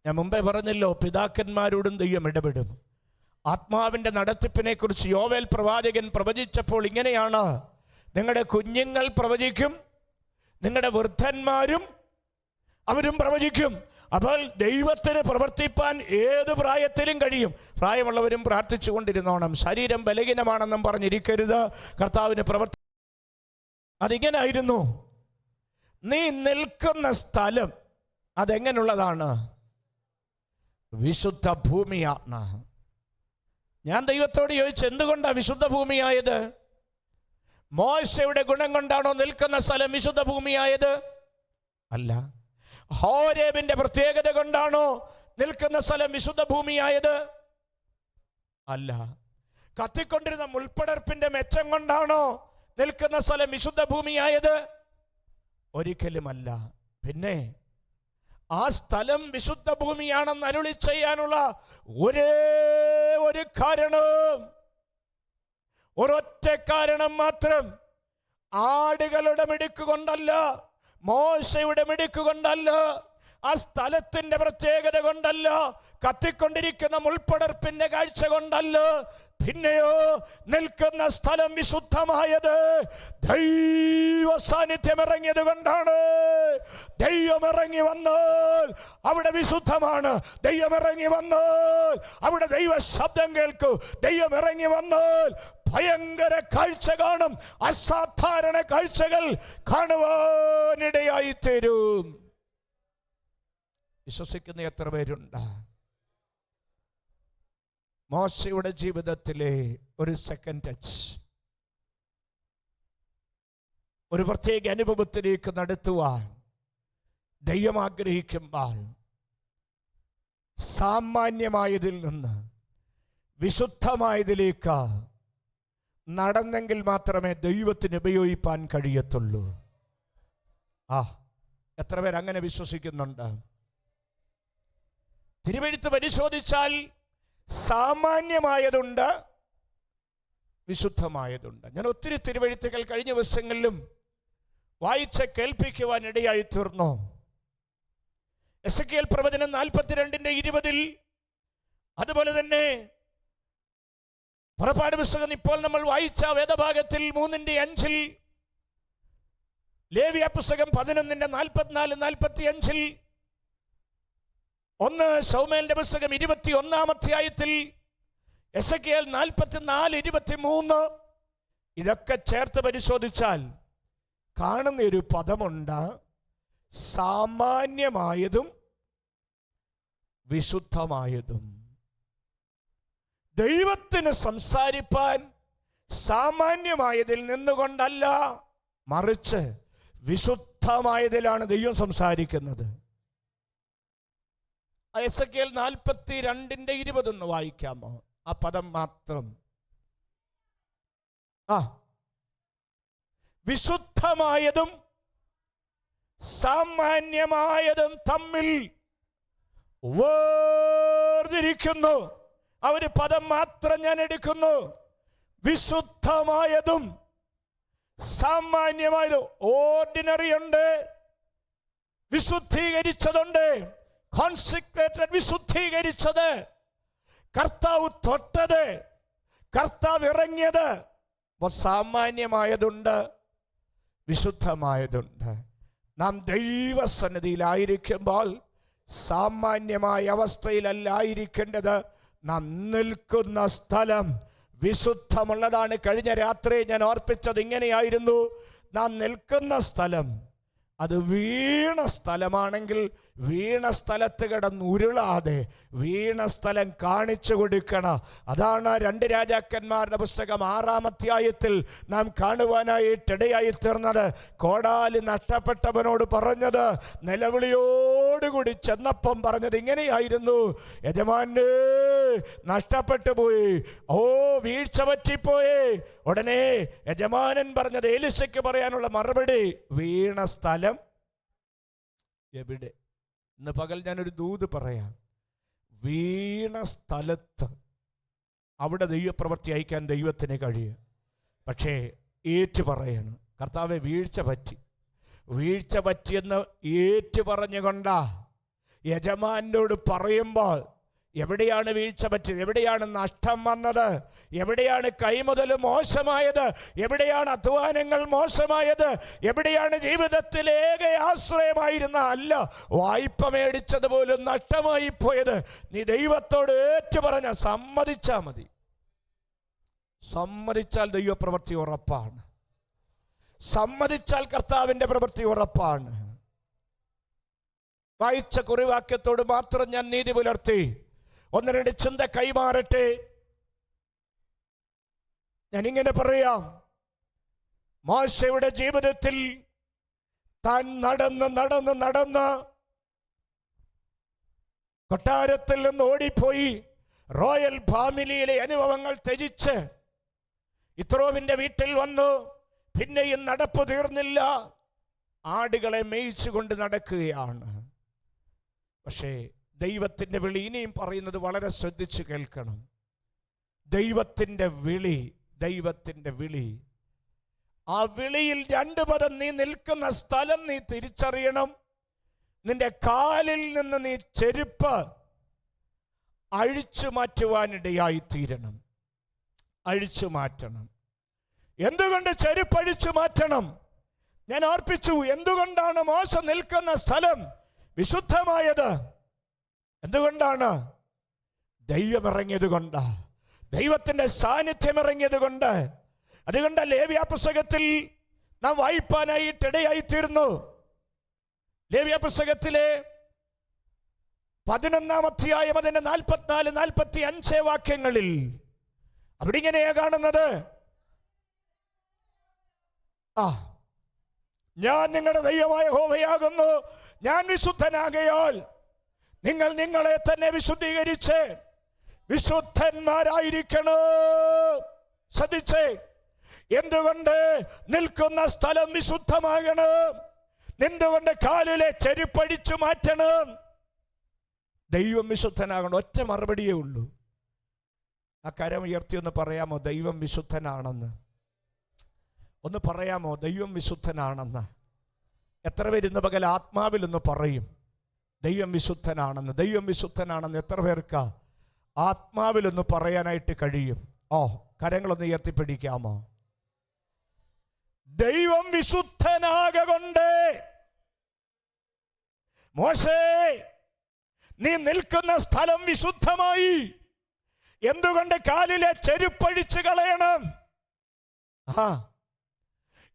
ഞാൻ മുമ്പേ പറഞ്ഞല്ലോ, പിതാക്കന്മാരോടും ദൈവം ഇടപെടും. ആത്മാവിൻ്റെ നടത്തിപ്പിനെ കുറിച്ച് യോവേൽ പ്രവാചകൻ പ്രവചിച്ചപ്പോൾ ഇങ്ങനെയാണ്: നിങ്ങളുടെ കുഞ്ഞുങ്ങൾ പ്രവചിക്കും, നിങ്ങളുടെ വൃദ്ധന്മാരും അവരും പ്രവചിക്കും. അപ്പോൾ ദൈവത്തിന് പ്രവർത്തിപ്പാൻ ഏത് പ്രായത്തിലും കഴിയും. പ്രായമുള്ളവരും പ്രാർത്ഥിച്ചു കൊണ്ടിരുന്നോണം. ശരീരം ബലഹീനമാണെന്നും പറഞ്ഞിരിക്കരുത്. കർത്താവിന് അതിങ്ങനായിരുന്നു. നീ നിൽക്കുന്ന സ്ഥലം അതെങ്ങനെയുള്ളതാണ്? വിശുദ്ധ ഭൂമിയാണ്. ഞാൻ ദൈവത്തോട് ചോദിച്ചു, എന്തുകൊണ്ടാണ് വിശുദ്ധ ഭൂമിയായത്? മോശയുടെ ഗുണം കൊണ്ടാണോ നിൽക്കുന്ന സ്ഥലം വിശുദ്ധ ഭൂമിയായത്? അല്ല. ഹോരേബിന്റെ പ്രത്യേകത കൊണ്ടാണോ നിൽക്കുന്ന സ്ഥലം വിശുദ്ധ ഭൂമിയായത്? അല്ല. കത്തിക്കൊണ്ടിരുന്ന മുൾപ്പടർപ്പിന്റെ മെച്ചം കൊണ്ടാണോ നിൽക്കുന്ന സ്ഥലം വിശുദ്ധ ഭൂമിയായത്? ഒരിക്കലുമല്ല. പിന്നെ ആ സ്ഥലം വിശുദ്ധ ഭൂമിയാണെന്ന് അരുളി ചെയ്യാനുള്ള ഒരേ ഒരു കാരണം, ഒരൊറ്റ കാരണം മാത്രം. ആടുകളുടെ മിടുക്ക് കൊണ്ടല്ല, മോശയുടെ മിടുക്ക് കൊണ്ടല്ല, ആ സ്ഥലത്തിന്റെ പ്രത്യേകത കൊണ്ടല്ല, കത്തിക്കൊണ്ടിരിക്കുന്ന മുൾപ്പടർപ്പിന്റെ കാഴ്ച കൊണ്ടല്ല. പിന്നെയോ നിൽക്കുന്ന സ്ഥലം വിശുദ്ധമായത് ദൈവ സാന്നിധ്യം ഇറങ്ങിയത് കൊണ്ടാണ്. ദൈവം ഇറങ്ങി വന്നാൽ അവിടെ വിശുദ്ധമാണ്. ദൈവം ഇറങ്ങി വന്നാൽ അവിടെ ദൈവ ശബ്ദം കേൾക്കൂ. ദൈവം ഇറങ്ങി വന്നാൽ ഭയങ്കര കാഴ്ച കാണും. അസാധാരണ കാഴ്ചകൾ കാണുവാനിടയായി തീരും. വിശ്വസിക്കുന്ന എത്ര പേരുണ്ട്? മോശയുടെ ജീവിതത്തിലെ ഒരു സെക്കൻഡ് ടച്ച്, ഒരു പ്രത്യേക അനുഭവത്തിലേക്ക് നടത്തുവാൻ ദൈവം ആഗ്രഹിക്കുമ്പോൾ സാമാന്യമായതിൽ നിന്ന് വിശുദ്ധമായതിലേക്ക് നടന്നെങ്കിൽ മാത്രമേ ദൈവത്തിന് ഉപയോഗിപ്പാൻ കഴിയത്തുള്ളൂ. എത്ര പേർ അങ്ങനെ വിശ്വസിക്കുന്നുണ്ട്? തിരുവെഴുത്ത് പരിശോധിച്ചാൽ സാമാന്യമായതുണ്ട്, വിശുദ്ധമായതുണ്ട്. ഞാൻ ഒത്തിരി തിരുവെഴുത്തുകൾ കഴിഞ്ഞ ദിവസങ്ങളിലും വായിച്ച് കേൾപ്പിക്കുവാൻ ഇടയായി തീർന്നു. എസെക്കിയേൽ പ്രവചനം 42:20, അതുപോലെ തന്നെ പുറപ്പാട് പുസ്തകം ഇപ്പോൾ നമ്മൾ വായിച്ച വേദഭാഗത്തിൽ 3:5, ലേവ്യ പുസ്തകം 11:44-45, 1 ശമൂവേലിന്റെ പുസ്തകം 21-ാം അധ്യായത്തിൽ എസെക്കിയേൽ 44:23 ഇതൊക്കെ ചേർത്ത് പരിശോധിച്ചാൽ കാണുന്ന ഒരു പദമുണ്ട്, സാമാന്യമായതും വിശുദ്ധമായതും. ദൈവത്തിന് സംസാരിപ്പാൻ സാമാന്യമായതിൽ നിന്നുകൊണ്ടല്ല, മറിച്ച് വിശുദ്ധമായതിലാണ് ദൈവം സംസാരിക്കുന്നത്. എസെക്കിയേൽ 42:20 വായിക്കാമോ? ആ പദം മാത്രം. വിശുദ്ധമായതും സാമാന്യമായതും തമ്മിൽ വേർതിരിക്കുന്നു. ആ ഒരു പദം മാത്രം ഞാൻ എടുക്കുന്നു. വിശുദ്ധമായതും സാമാന്യമായതും. ഓർഡിനറി ഉണ്ട്, വിശുദ്ധീകരിച്ചതുണ്ട്. കോൺസെക്രേറ്റഡ്, വിശുദ്ധീകരിച്ചത്, കർത്താവ് തൊട്ടത്, കർത്താവ് ഇറങ്ങിയത്. സാമാന്യമായതുണ്ട്, വിശുദ്ധമായതുണ്ട്. നാം ദൈവസന്നിധിയിലായിരിക്കുമ്പോൾ സാമാന്യമായ അവസ്ഥയിലല്ലായിരിക്കേണ്ടത്. നാം നിൽക്കുന്ന സ്ഥലം വിശുദ്ധമുള്ളതാണ്. കഴിഞ്ഞ രാത്രി ഞാൻ ഓർപ്പിച്ചത് ഇങ്ങനെയായിരുന്നു, നാം നിൽക്കുന്ന സ്ഥലം അത് വീണ സ്ഥലമാണെങ്കിൽ വീണ സ്ഥലത്ത് കിടന്ന് ഉരുളാതെ വീണ സ്ഥലം കാണിച്ചു കൊടുക്കണം. അതാണ് 2 രാജാക്കന്മാരുടെ പുസ്തകം 6-ാം അധ്യായത്തിൽ നാം കാണുവാനായിട്ടിടയായി തീർന്നത്. കോടാലി നഷ്ടപ്പെട്ടവനോട് പറഞ്ഞത്, നിലവിളിയോടുകൂടി ചെന്നപ്പം പറഞ്ഞത് ഇങ്ങനെയായിരുന്നു, യജമാനേ നഷ്ടപ്പെട്ടു പോയി, വീഴ്ച പറ്റിപ്പോയി. ഉടനെ യജമാനൻ പറഞ്ഞത്, എലീശയ്ക്ക് പറയാനുള്ള മറുപടി, വീണ സ്ഥലം എവിടെ? ഇന്ന് പകൽ ഞാനൊരു ദൂത് പറയാം. വീണ സ്ഥലത്ത് അവിടെ ദൈവപ്രവൃത്തി അയക്കാൻ ദൈവത്തിന് കഴിയും. പക്ഷേ ഏറ്റു പറയണം, കർത്താവെ വീഴ്ച പറ്റിയെന്ന് ഏറ്റു പറഞ്ഞുകൊണ്ടാ യജമാനോട് പറയുമ്പോൾ എവിടെയാണ് വീഴ്ച പറ്റിയത്? എവിടെയാണ് നഷ്ടം വന്നത്? എവിടെയാണ് കൈമുതൽ മോശമായത്? എവിടെയാണ് അധ്വാനങ്ങൾ മോശമായത്? എവിടെയാണ് ജീവിതത്തിലേക ആശ്രയമായിരുന്ന അല്ല വായ്പ മേടിച്ചതുപോലും നഷ്ടമായി പോയത്? നീ ദൈവത്തോട് ഏറ്റുപറഞ്ഞ സമ്മതിച്ചാൽ മതി. സമ്മതിച്ചാൽ ദൈവപ്രവൃത്തി ഉറപ്പാണ്. സമ്മതിച്ചാൽ കർത്താവിൻ്റെ പ്രവൃത്തി ഉറപ്പാണ്. വായിച്ച കുറിവാക്യത്തോട് മാത്രം ഞാൻ നീതി പുലർത്തി. 1-2 ചിന്ത കൈമാറട്ടെ. ഞാനിങ്ങനെ പറയാം, മോശയുടെ ജീവിതത്തിൽ താൻ നടന്ന് കൊട്ടാരത്തിൽ നിന്ന് ഓടിപ്പോയി റോയൽ ഫാമിലിയിലെ അനുഭവങ്ങൾ ത്യജിച്ച് യിത്രോവിന്റെ വീട്ടിൽ വന്നു. പിന്നെയും നടപ്പ് തീർന്നില്ല, ആടുകളെ മേയിച്ചുകൊണ്ട് നടക്കുകയാണ്. പക്ഷേ ദൈവത്തിൻ്റെ വിളി, ഇനിയും പറയുന്നത് വളരെ ശ്രദ്ധിച്ച് കേൾക്കണം. ദൈവത്തിൻ്റെ വിളി, ആ വിളിയിൽ 2 പദം. നീ നിൽക്കുന്ന സ്ഥലം നീ തിരിച്ചറിയണം. നിന്റെ കാലിൽ നിന്ന് നീ ചെരുപ്പ് അഴിച്ചു മാറ്റുവാനിടയായിത്തീരണം. അഴിച്ചു മാറ്റണം. എന്തുകൊണ്ട് ചെരുപ്പ് അഴിച്ചു മാറ്റണം? ഞാൻ ഓർപ്പിച്ചു, എന്തുകൊണ്ടാണ് മോശ നിൽക്കുന്ന സ്ഥലം വിശുദ്ധമായത്? എന്തുകൊണ്ടാണ്? ദൈവം ഇറങ്ങിയത് കൊണ്ട്, ദൈവത്തിൻ്റെ സാന്നിധ്യം ഇറങ്ങിയത് കൊണ്ട്. അതുകൊണ്ട് ലേവ്യ പുസ്തകത്തിൽ നാം വായിപ്പാനായിട്ടിടയായിത്തീർന്നു. ലേവ്യ പുസ്തകത്തിലെ 11-ാം അധ്യായം അതിന്റെ 44-45 വാക്യങ്ങളിൽ അവിടെ ഇങ്ങനെയാ കാണുന്നത്, ഞാൻ നിങ്ങളുടെ ദൈവമായ യഹോവയാകുന്നു, ഞാൻ വിശുദ്ധനാകയാൽ നിങ്ങൾ നിങ്ങളെ തന്നെ വിശുദ്ധീകരിച്ച് വിശുദ്ധന്മാരായിരിക്കണം. ശ്രദ്ധിച്ചേ, എന്തുകൊണ്ട് നിൽക്കുന്ന സ്ഥലം വിശുദ്ധമാകണം? എന്തുകൊണ്ട് കാലിലെ ചെരുപ്പടിച്ചു മാറ്റണം? ദൈവം വിശുദ്ധനാകണം. ഒറ്റ മറുപടിയേ ഉള്ളൂ. ആ കരം ഉയർത്തി ഒന്ന് പറയാമോ, ദൈവം വിശുദ്ധനാണെന്ന്? ഒന്ന് പറയാമോ, ദൈവം വിശുദ്ധനാണെന്ന്? എത്ര പേരിന്ന് പകൽ ആത്മാവിലൊന്ന് പറയും ദൈവം വിശുദ്ധനാണെന്ന്? ദൈവം വിശുദ്ധനാണെന്ന് എത്ര പേർക്ക് ആത്മാവിലൊന്ന് പറയാനായിട്ട് കഴിയും? കരങ്ങളൊന്ന് ഉയർത്തിപ്പിടിക്കാമോ? ദൈവം വിശുദ്ധനാകൊണ്ട് മോശേ, നീ നിൽക്കുന്ന സ്ഥലം വിശുദ്ധമായി. എന്തുകൊണ്ട് കാലിലെ ചെരുപ്പഴിച്ചു കളയണം?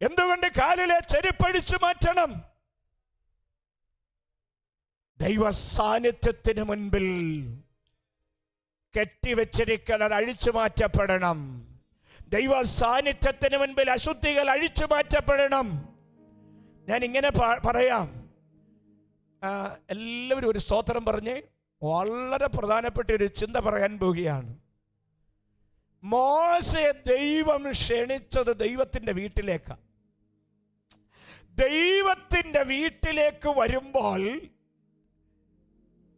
എന്തുകൊണ്ട് കാലിലെ ചെരുപ്പഴിച്ചു മാറ്റണം? ദൈവ സാന്നിധ്യത്തിന് മുൻപിൽ കെട്ടിവെച്ചിരിക്കുന്നത് അഴിച്ചു മാറ്റപ്പെടണം. ദൈവ സാന്നിധ്യത്തിന് മുൻപിൽ അശുദ്ധികൾ അഴിച്ചു മാറ്റപ്പെടണം. ഞാൻ ഇങ്ങനെ പറയാം, എല്ലാവരും ഒരു സ്തോത്രം പറഞ്ഞ് വളരെ പ്രധാനപ്പെട്ട ഒരു ചിന്ത പറയാൻ പോവുകയാണ്. മോശയെ ദൈവം ക്ഷണിച്ചത് ദൈവത്തിൻ്റെ വീട്ടിലേക്കാണ്. ദൈവത്തിൻ്റെ വീട്ടിലേക്ക് വരുമ്പോൾ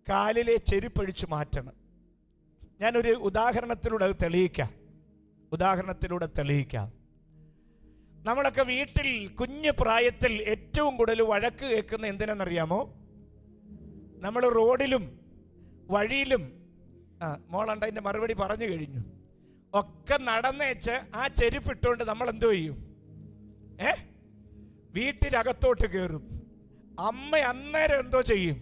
കാലിലെ ചെരുപ്പഴിച്ചു മാറ്റണം. ഞാനൊരു ഉദാഹരണത്തിലൂടെ അത് തെളിയിക്കാം. നമ്മളൊക്കെ വീട്ടിൽ കുഞ്ഞു പ്രായത്തിൽ ഏറ്റവും കൂടുതൽ വഴക്ക് കേൾക്കുന്ന എന്തിനെന്നറിയാമോ? നമ്മൾ റോഡിലും വഴിയിലും മോളുണ്ട് അതിൻ്റെ മറുപടി പറഞ്ഞു കഴിഞ്ഞു ഒക്കെ നടന്നേച്ച് ആ ചെരുപ്പിട്ടുകൊണ്ട് നമ്മൾ എന്തോ ചെയ്യും? വീട്ടിനകത്തോട്ട് കയറും. അമ്മ അന്നേരം എന്തോ ചെയ്യും?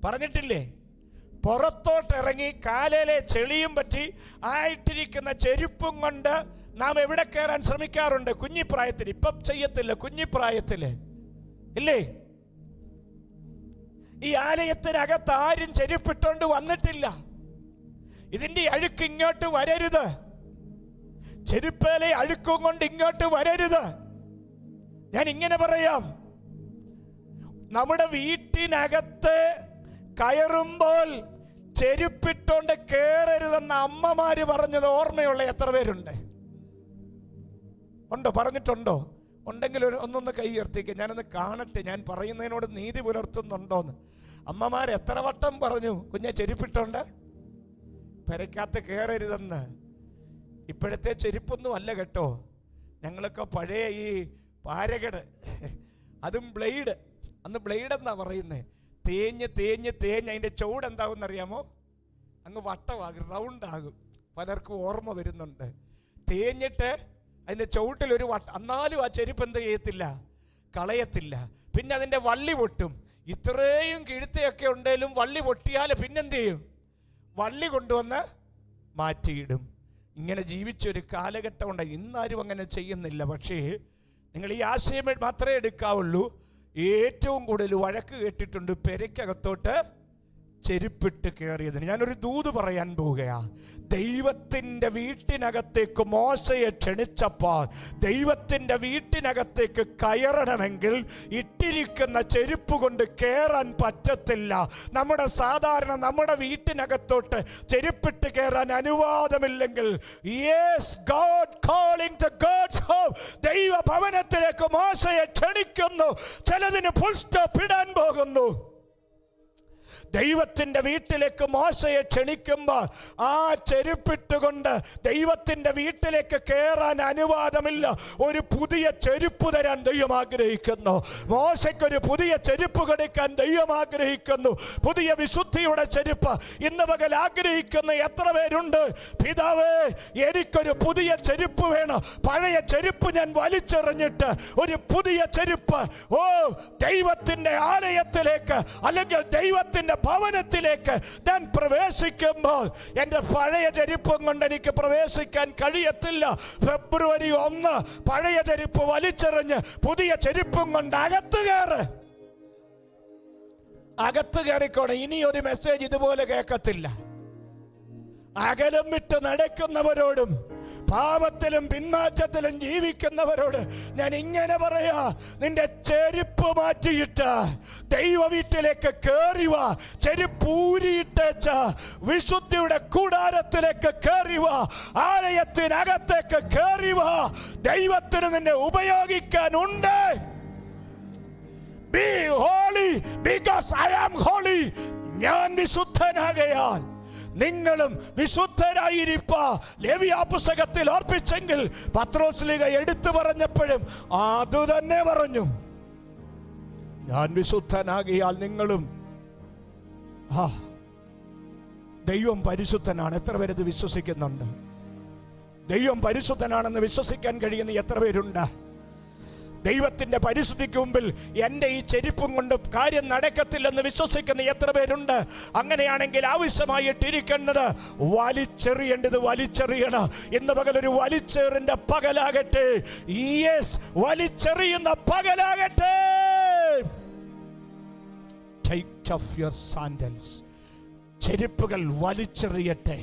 പറഞ്ഞിട്ടില്ലേ? പുറത്തോട്ടിറങ്ങി കാലിലെ ചെളിയും പറ്റി ആയിട്ടിരിക്കുന്ന ചെരുപ്പും കൊണ്ട് നാം എവിടെ കയറാൻ ശ്രമിക്കാറുണ്ട് കുഞ്ഞിപ്രായത്തിൽ. ഇപ്പം ചെയ്യത്തില്ല, കുഞ്ഞിപ്രായത്തില് ഇല്ലേ? ഈ ആലയത്തിനകത്ത് ആരും ചെരുപ്പിട്ടോണ്ട് വന്നിട്ടില്ല. ഇതിന്റെ അഴുക്ക് ഇങ്ങോട്ട് വരരുത്. ചെരുപ്പേലെ അഴുക്കും കൊണ്ട് ഇങ്ങോട്ട് വരരുത്. ഞാൻ ഇങ്ങനെ പറയാം, നമ്മുടെ വീട്ടിനകത്ത് കയറുമ്പോൾ ചെരുപ്പിട്ടോണ്ട് കയറരുതെന്ന് അമ്മമാര് പറഞ്ഞത് ഓർമ്മയുള്ള എത്ര പേരുണ്ട്? ഉണ്ടോ? പറഞ്ഞിട്ടുണ്ടോ? ഉണ്ടെങ്കിൽ ഒന്നൊന്ന് കൈ ഉയർത്തിക്കുക, ഞാനൊന്ന് കാണട്ടെ ഞാൻ പറയുന്നതിനോട് നീതി പുലർത്തുന്നുണ്ടോന്ന്. അമ്മമാർ എത്ര വട്ടം പറഞ്ഞു കുഞ്ഞെ ചെരുപ്പിട്ടോണ്ട് പെരക്കകത്ത് കയറരുതെന്ന്? ഇപ്പോഴത്തെ ചെരുപ്പൊന്നും അല്ല കേട്ടോ. ഞങ്ങളൊക്കെ പഴയ ഈ പാരകട്, അതും ബ്ലേഡ്, അന്ന് ബ്ലേഡ് എന്നാ പറയുന്നത്. തേഞ്ഞ് അതിൻ്റെ ചൂട് എന്താകും അറിയാമോ? അങ്ങ് വട്ടമാകും, റൗണ്ടാകും. പലർക്കും ഓർമ്മ വരുന്നുണ്ട്. തേഞ്ഞിട്ട് അതിൻ്റെ ചുവട്ടിലൊരു എന്നാലും ആ ചെരുപ്പ് എന്ത് ചെയ്യത്തില്ല? കളയത്തില്ല. പിന്നെ അതിൻ്റെ വള്ളി പൊട്ടും. ഇത്രയും കിഴുത്തയൊക്കെ ഉണ്ടെങ്കിലും വള്ളി പൊട്ടിയാൽ പിന്നെന്ത് ചെയ്യും? വള്ളി കൊണ്ടുവന്ന് മാറ്റിയിടും. ഇങ്ങനെ ജീവിച്ചൊരു കാലഘട്ടമുണ്ട്. ഇന്നാരും അങ്ങനെ ചെയ്യുന്നില്ല. പക്ഷേ നിങ്ങൾ ഈ ആശയം മാത്രമേ എടുക്കാവുള്ളൂ. ഏറ്റവും കൂടുതൽ വഴക്ക് കേട്ടിട്ടുണ്ട് പെരയ്ക്കകത്തോട്ട് ചെരുപ്പിട്ട് കയറിയതിന്. ഞാനൊരു ദൂത് പറയാൻ പോവുകയാ. ദൈവത്തിൻ്റെ വീട്ടിനകത്തേക്ക് മോശയെ ക്ഷണിച്ചപ്പോൾ ദൈവത്തിൻ്റെ വീട്ടിനകത്തേക്ക് കയറണമെങ്കിൽ ഇട്ടിരിക്കുന്ന ചെരുപ്പ് കൊണ്ട് കയറാൻ പറ്റത്തില്ല. നമ്മുടെ വീട്ടിനകത്തോട്ട് ചെരുപ്പിട്ട് കയറാൻ അനുവാദമില്ലെങ്കിൽ, yes, God calling to God's home, ദൈവ ഭവനത്തിലേക്ക് മോശയെ ക്ഷണിക്കുന്നു. ചിലതിന് ഫുൾ സ്റ്റോപ്പ് ഇടാൻ പോകുന്നു. ദൈവത്തിൻ്റെ വീട്ടിലേക്ക് മോശയെ ക്ഷണിക്കുമ്പോൾ ആ ചെരുപ്പിട്ടുകൊണ്ട് ദൈവത്തിൻ്റെ വീട്ടിലേക്ക് കയറാൻ അനുവാദമില്ല. ഒരു പുതിയ ചെരുപ്പ് തരാൻ ദൈവം ആഗ്രഹിക്കുന്നു. മോശയ്ക്കൊരു പുതിയ ചെരുപ്പ് കൊടുക്കാൻ ദൈവം ആഗ്രഹിക്കുന്നു. പുതിയ വിശുദ്ധിയുടെ ചെരുപ്പ് ഇന്ന് പകൽ ആഗ്രഹിക്കുന്ന എത്ര പേരുണ്ട്? പിതാവേ, എനിക്കൊരു പുതിയ ചെരുപ്പ് വേണം. പഴയ ചെരുപ്പ് ഞാൻ വലിച്ചെറിഞ്ഞിട്ട് ഒരു പുതിയ ചെരുപ്പ് ദൈവത്തിൻ്റെ ആലയത്തിലേക്ക് അല്ലെങ്കിൽ ദൈവത്തിൻ്റെ ഭവനത്തിലേക്ക് ഞാൻ പ്രവേശിക്കുമ്പോൾ എൻ്റെ പഴയ ചെരുപ്പും കൊണ്ട് എനിക്ക് പ്രവേശിക്കാൻ കഴിയത്തില്ല. ഫെബ്രുവരി 1 പഴയ ചെരുപ്പ് വലിച്ചെറിഞ്ഞ് പുതിയ ചെരുപ്പും കൊണ്ട് അകത്ത് കയറിക്കോണം. ഇനി ഒരു മെസ്സേജ് ഇതുപോലെ കേൾക്കത്തില്ല. അകലം വിട്ട് നടക്കുന്നവരോടും പാപത്തിലും പിന്മാറ്റത്തിലും ജീവിക്കുന്നവരോട് ഞാൻ ഇങ്ങനെ പറയാ, നിന്റെ ചെരുപ്പ് മാറ്റിയിട്ട് ദൈവ വീട്ടിലേക്ക് കയറി വാ. ചെരുപ്പൂരിയിട്ടേച്ച വിശുദ്ധിയുടെ കൂടാരത്തിലേക്ക് കയറി വാ. ആലയത്തിനകത്തേക്ക് കയറി വാ. ദൈവത്തിന് നിന്നെ ഉപയോഗിക്കാനുണ്ട്. Be holy because I am holy. ഞാൻ വിശുദ്ധനാകയാൽ നിങ്ങളും വിശുദ്ധരായിരിപ്പ. ലേവ്യ പുസ്തകത്തിൽ ഓർപ്പിച്ചെങ്കിൽ പത്രോസ്ലീഹ എടുത്തു പറഞ്ഞപ്പോഴും അത് തന്നെ പറഞ്ഞു, ഞാൻ വിശുദ്ധനാകിയാൽ നിങ്ങളും. ദൈവം പരിശുദ്ധനാണ്. എത്ര പേരത് വിശ്വസിക്കുന്നുണ്ട്? ദൈവം പരിശുദ്ധനാണെന്ന് വിശ്വസിക്കാൻ കഴിയുന്ന എത്ര പേരുണ്ട്? ദൈവത്തിൻ്റെ പരിശുദ്ധിക്ക് മുമ്പിൽ എൻ്റെ ഈ ചെരുപ്പും കൊണ്ട് കാര്യം നടക്കത്തില്ലെന്ന് വിശ്വസിക്കുന്ന എത്ര പേരുണ്ട്? അങ്ങനെയാണെങ്കിൽ ആവശ്യമായിട്ടിരിക്കുന്നത് വലിച്ചെറിയേണ്ടത് വലിച്ചെറിയണം. ഇന്ന് പകലൊരു വലിച്ചെറിന്റെ പകലാകട്ടെ. യെസ്, വലിച്ചെറിയുന്ന പകലാകട്ടെ. Take off your sandals. ചെരുപ്പുകൾ വലിച്ചെറിയട്ടെ.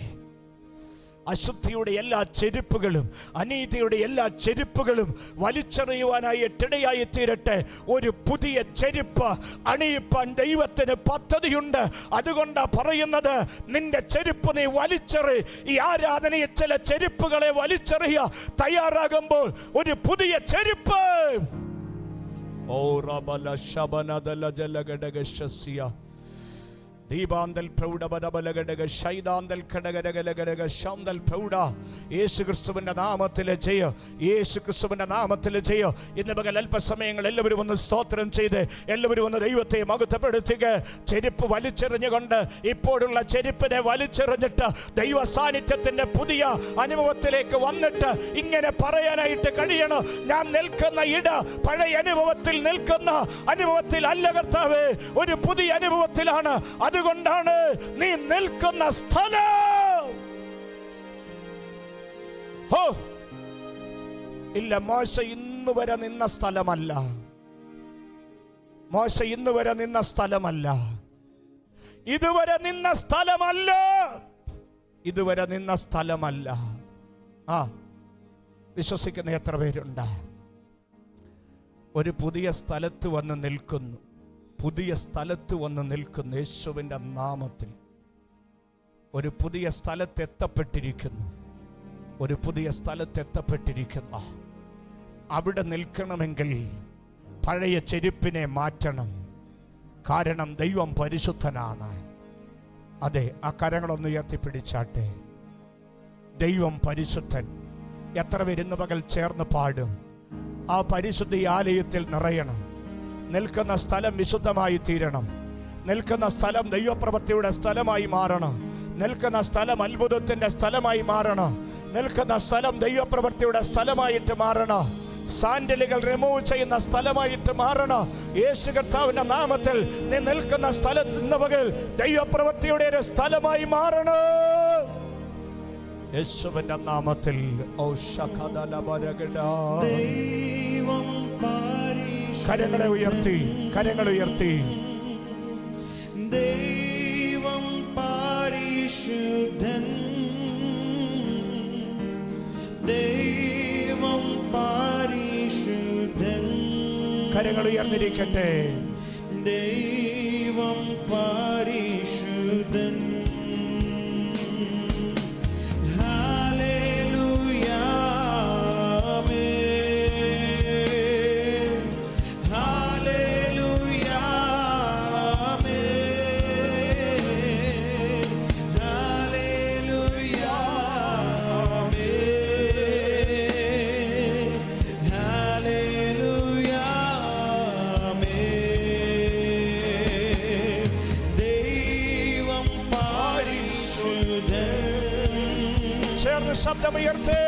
അശുദ്ധിയുടെ എല്ലാ ചെരുപ്പുകളും, അനീതിയുടെ എല്ലാ ചെരുപ്പുകളും വലിച്ചെറിയുവാനായി ഇടയായി തീരട്ടെ. ഒരു പുതിയ ചെരുപ്പ് അണിയിപ്പാൻ ദൈവത്തിന് പദ്ധതിയുണ്ട്. അതുകൊണ്ടാണ് പറയുന്നത്, നിന്റെ ചെരുപ്പ് നീ വലിച്ചെറി. ഈ ആരാധനയിൽ ചില ചെരുപ്പുകളെ വലിച്ചെറിയ തയ്യാറാകുമ്പോൾ ഒരു പുതിയ ചെരുപ്പ്. ഓ റബല ശബനദല ജലഗഡഗശസ്യ ദീപാന്തൽ പ്രൗഢബലഘടക ശൈതാന്തൽ ഘടകരകലഘടക ശാന്തൽ പ്രൗഢ. യേശു ക്രിസ്തുവിന്റെ നാമത്തിലെ ജയ, യേശു ക്രിസ്തുവിന്റെ നാമത്തിലെ ജയ. ഇന്ന് പകൽ അല്പസമയങ്ങൾ എല്ലാവരും ഒന്ന് സ്തോത്രം ചെയ്ത് എല്ലാവരും ഒന്ന് ദൈവത്തെ മഹത്വപ്പെടുത്തുക. ചെരുപ്പ് വലിച്ചെറിഞ്ഞുകൊണ്ട്, ഇപ്പോഴുള്ള ചെരുപ്പിനെ വലിച്ചെറിഞ്ഞിട്ട് ദൈവ സാന്നിധ്യത്തിന്റെ പുതിയ അനുഭവത്തിലേക്ക് വന്നിട്ട് ഇങ്ങനെ പറയാനായിട്ട് കഴിയണം, ഞാൻ നിൽക്കുന്ന ഇട പഴയ അനുഭവത്തിൽ നിൽക്കുന്ന അനുഭവത്തിൽ അല്ല കർത്താവേ, ഒരു പുതിയ അനുഭവത്തിലാണ്. അതുകൊണ്ടാണ് നീ നിൽക്കുന്ന സ്ഥലം. ഹോ ഇല്ല, മോശ ഇന്ന് വരെ നിന്ന സ്ഥലമല്ല. മോശ ഇന്ന് വരെ നിന്ന സ്ഥലമല്ല. ഇതുവരെ നിന്ന സ്ഥലമല്ല. ഇതുവരെ നിന്ന സ്ഥലമല്ല. വിശ്വസിക്കുന്ന എത്ര പേരുണ്ട്? ഒരു പുതിയ സ്ഥലത്ത് വന്ന് നിൽക്കുന്നു. പുതിയ സ്ഥലത്ത് വന്ന് നിൽക്കുന്നു. യേശുവിൻ്റെ നാമത്തിൽ ഒരു പുതിയ സ്ഥലത്ത് എത്തപ്പെട്ടിരിക്കുന്നു. ഒരു പുതിയ സ്ഥലത്ത് എത്തപ്പെട്ടിരിക്കുന്നു. അവിടെ നിൽക്കണമെങ്കിൽ പഴയ ചെരുപ്പിനെ മാറ്റണം. കാരണം ദൈവം പരിശുദ്ധനാണ്. അതെ, ആ കരങ്ങളൊന്ന് ഉയർത്തിപ്പിടിച്ചാട്ടെ. ദൈവം പരിശുദ്ധൻ. എത്ര പേരിന്ന് പകൽ ചേർന്ന് പാടും? ആ പരിശുദ്ധി ആലയത്തിൽ നിറയണം. നിൽക്കുന്ന സ്ഥലം വിശുദ്ധമായി തീരണം. നിൽക്കുന്ന സ്ഥലം ദൈവപ്രവൃത്തിയുടെ സ്ഥലമായി മാറണം. നിൽക്കുന്ന സ്ഥലം അത്ഭുതത്തിന്റെ സ്ഥലമായി മാറണം. നിൽക്കുന്ന സ്ഥലം ദൈവപ്രവൃത്തിയുടെ സ്ഥലമായിട്ട് മാറണം. സാൻഡലുകൾ റിമൂവ് ചെയ്യുന്ന സ്ഥലമായിട്ട് മാറണം. യേശു കർത്താവിന്റെ നാമത്തിൽ നീ നിൽക്കുന്ന സ്ഥലത്ത് ഇന്ന് പകൽ ദൈവപ്രവൃത്തിയുടെ ഒരു സ്ഥലമായി മാറണം. യേശുവിന്റെ നാമത്തിൽ കരങ്ങളെ ഉയർത്തി, കരങ്ങളെ ഉയർത്തി. ദൈവം പരിശുദ്ധൻ, ദൈവം പരിശുദ്ധൻ. കരങ്ങൾ ഉയർന്നിരിക്കട്ടെ. ദൈവം പരിശുദ്ധൻ. ശബ്ദമുയർത്തേ.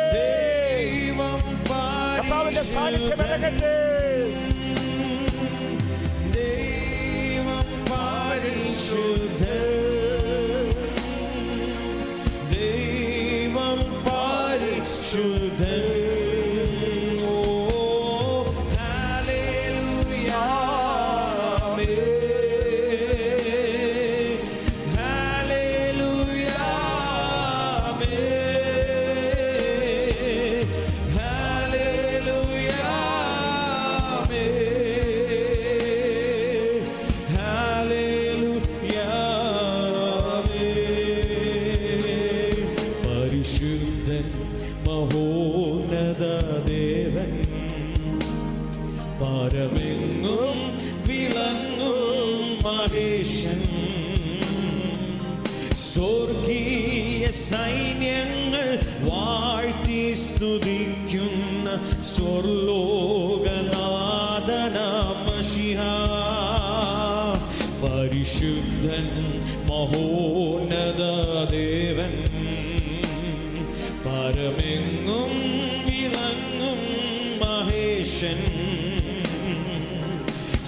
കർത്താവിന്റെ സാന്നിധ്യം ഇറങ്ങട്ടെ. ദൈവം പരിശുദ്ധൻ, ദൈവം പരിശുദ്ധൻ. പരമെങ്ങും വിളങ്ങും മഹേശൻ, സ്വർഗീയ സൈന്യങ്ങൾ വാഴ്ത്തി സ്തുതിക്കുന്ന സ്വർലോകനാഥനാം മശിഹാ. പരിശുദ്ധൻ മഹോന്നത ദേവൻ, പരമെങ്ങും വിളങ്ങും മഹേശൻ, സർവേശൻ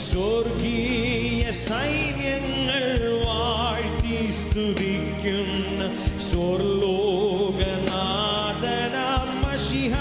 സ്വർഗീയ സൈന്യങ്ങൾ വാഴ്ത്തി സ്തുതിക്കുന്ന സ്വർലോകനാഥനാം മശിഹ.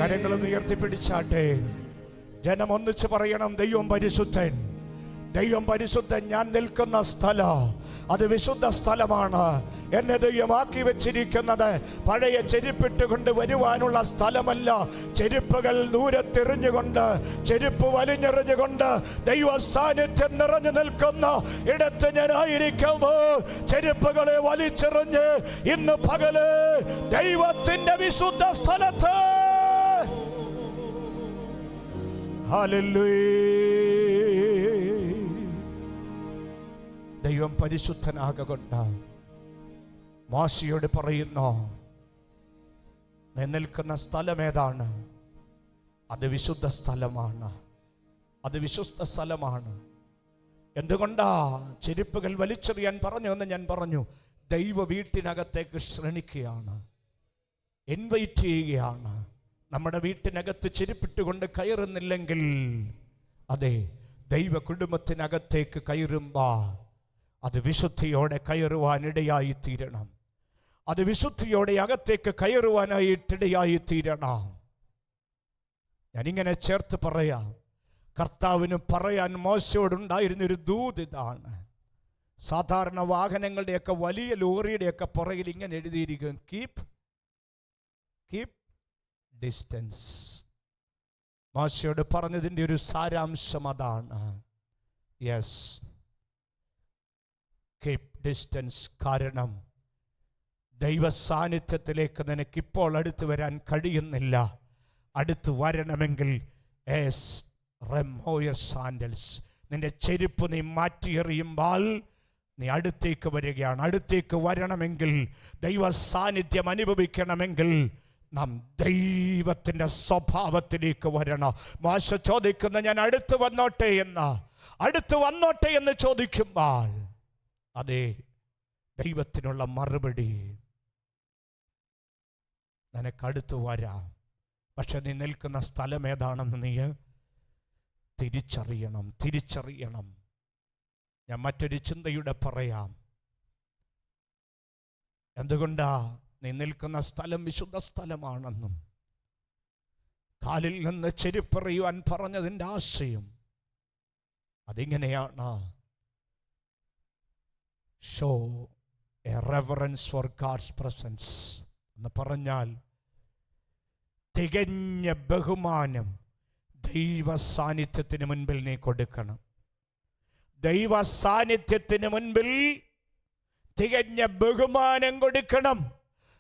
കരങ്ങളൊന്ന് ഉയർത്തിപ്പിടിച്ചാട്ടെ. ജനം ഒന്നിച്ച് പറയണം, ദൈവം പരിശുദ്ധൻ, ദൈവം പരിശുദ്ധൻ. ഞാൻ നിൽക്കുന്ന സ്ഥലം അത് വിശുദ്ധ സ്ഥലമാണ്. എന്നെ ദൈവമാക്കി വെച്ചിരിക്കുന്നത് പഴയ ചെരുപ്പിട്ടുകൊണ്ട് വരുവാനുള്ള സ്ഥലമല്ല. ചെരുപ്പുകൾ ദൂരത്തെറിഞ്ഞുകൊണ്ട്, ചെരുപ്പ് വലിഞ്ഞെറിഞ്ഞുകൊണ്ട് ദൈവ സാന്നിധ്യം നിറഞ്ഞു നിൽക്കുന്ന ഇടത്ത് ഞാനായിരിക്കുമ്പോൾ ചെരുപ്പുകളെ വലിച്ചെറിഞ്ഞ് ഇന്ന് പകല് ദൈവത്തിന്റെ വിശുദ്ധ സ്ഥലത്ത് ദൈവം പരിശുദ്ധനാകൊണ്ട് മോശയോട് പറയുന്നു, നിൽക്കുന്ന സ്ഥലം ഏതാണ്? അത് വിശുദ്ധ സ്ഥലമാണ്, അത് വിശുദ്ധ സ്ഥലമാണ്. എന്തുകൊണ്ടാ ചെരുപ്പുകൾ വലിച്ചെറിയാൻ പറഞ്ഞു എന്ന് ഞാൻ പറഞ്ഞു. ദൈവ വീട്ടിനകത്തേക്ക് ശ്രണിക്കുകയാണ്, ഇൻവൈറ്റ് ചെയ്യുകയാണ്. നമ്മുടെ വീട്ടിനകത്ത് ചെരുപ്പിട്ടുകൊണ്ട് കയറുന്നില്ലെങ്കിൽ, അതെ, ദൈവ കുടുംബത്തിനകത്തേക്ക് കയറുമ്പോൾ അത് വിശുദ്ധിയോടെ കയറുവാനിടയായി തീരണം. അത് വിശുദ്ധിയോടെ അകത്തേക്ക് കയറുവാനായിട്ടിടയായി തീരണം. ഞാനിങ്ങനെ ചേർത്ത് പറയാം, കർത്താവിന് പറയാൻ മോശയോടുണ്ടായിരുന്നൊരു ദൂത് ഇതാണ്. സാധാരണ വാഹനങ്ങളുടെയൊക്കെ വലിയ ലോറിയുടെയൊക്കെ പുറകിൽ ഇങ്ങനെ എഴുതിയിരിക്കും, കീപ് ഡിസ്റ്റൻസ്. മോശയോട് പറഞ്ഞതിൻ്റെ ഒരു സാരാംശം അതാണ്. Yes, keep distance. കാരണം ദൈവ സാന്നിധ്യത്തിലേക്ക് നിനക്കിപ്പോൾ അടുത്ത് വരാൻ കഴിയുന്നില്ല. അടുത്ത് വരണമെങ്കിൽ സാൻഡൽസ്, നിന്റെ ചെരുപ്പ് നീ മാറ്റിയെറിയുമ്പോൾ നീ അടുത്തേക്ക് വരികയാണ്. അടുത്തേക്ക് വരണമെങ്കിൽ, ദൈവ സാന്നിധ്യം അനുഭവിക്കണമെങ്കിൽ നാം ദൈവത്തിൻ്റെ സ്വഭാവത്തിലേക്ക് വരണം. മോശ ചോദിക്കുന്ന, ഞാൻ അടുത്ത് വന്നോട്ടെ എന്ന് ചോദിക്കുമ്പോൾ, അതെ, ദൈവത്തിനുള്ള മറുപടി, നിനക്കടുത്ത് വരാം, പക്ഷെ നീ നിൽക്കുന്ന സ്ഥലം ഏതാണെന്ന് നീ തിരിച്ചറിയണം. ഞാൻ മറ്റൊരു ചിന്തയുടെ പറയാം. എന്തുകൊണ്ടാ നീ നിൽക്കുന്ന സ്ഥലം വിശുദ്ധ സ്ഥലമാണെന്നും കാലിൽ നിന്ന് ചെരുപ്പറിയുവാൻ പറഞ്ഞതിൻ്റെ ആശയം അതിങ്ങനെയാണ്. Show a reverence for God's presence എന്ന് പറഞ്ഞാൽ തികഞ്ഞ ബഹുമാനം ദൈവ സാന്നിധ്യത്തിന് മുൻപിൽ നീ കൊടുക്കണം. ദൈവ സാന്നിധ്യത്തിന് മുൻപിൽ തികഞ്ഞ ബഹുമാനം കൊടുക്കണം.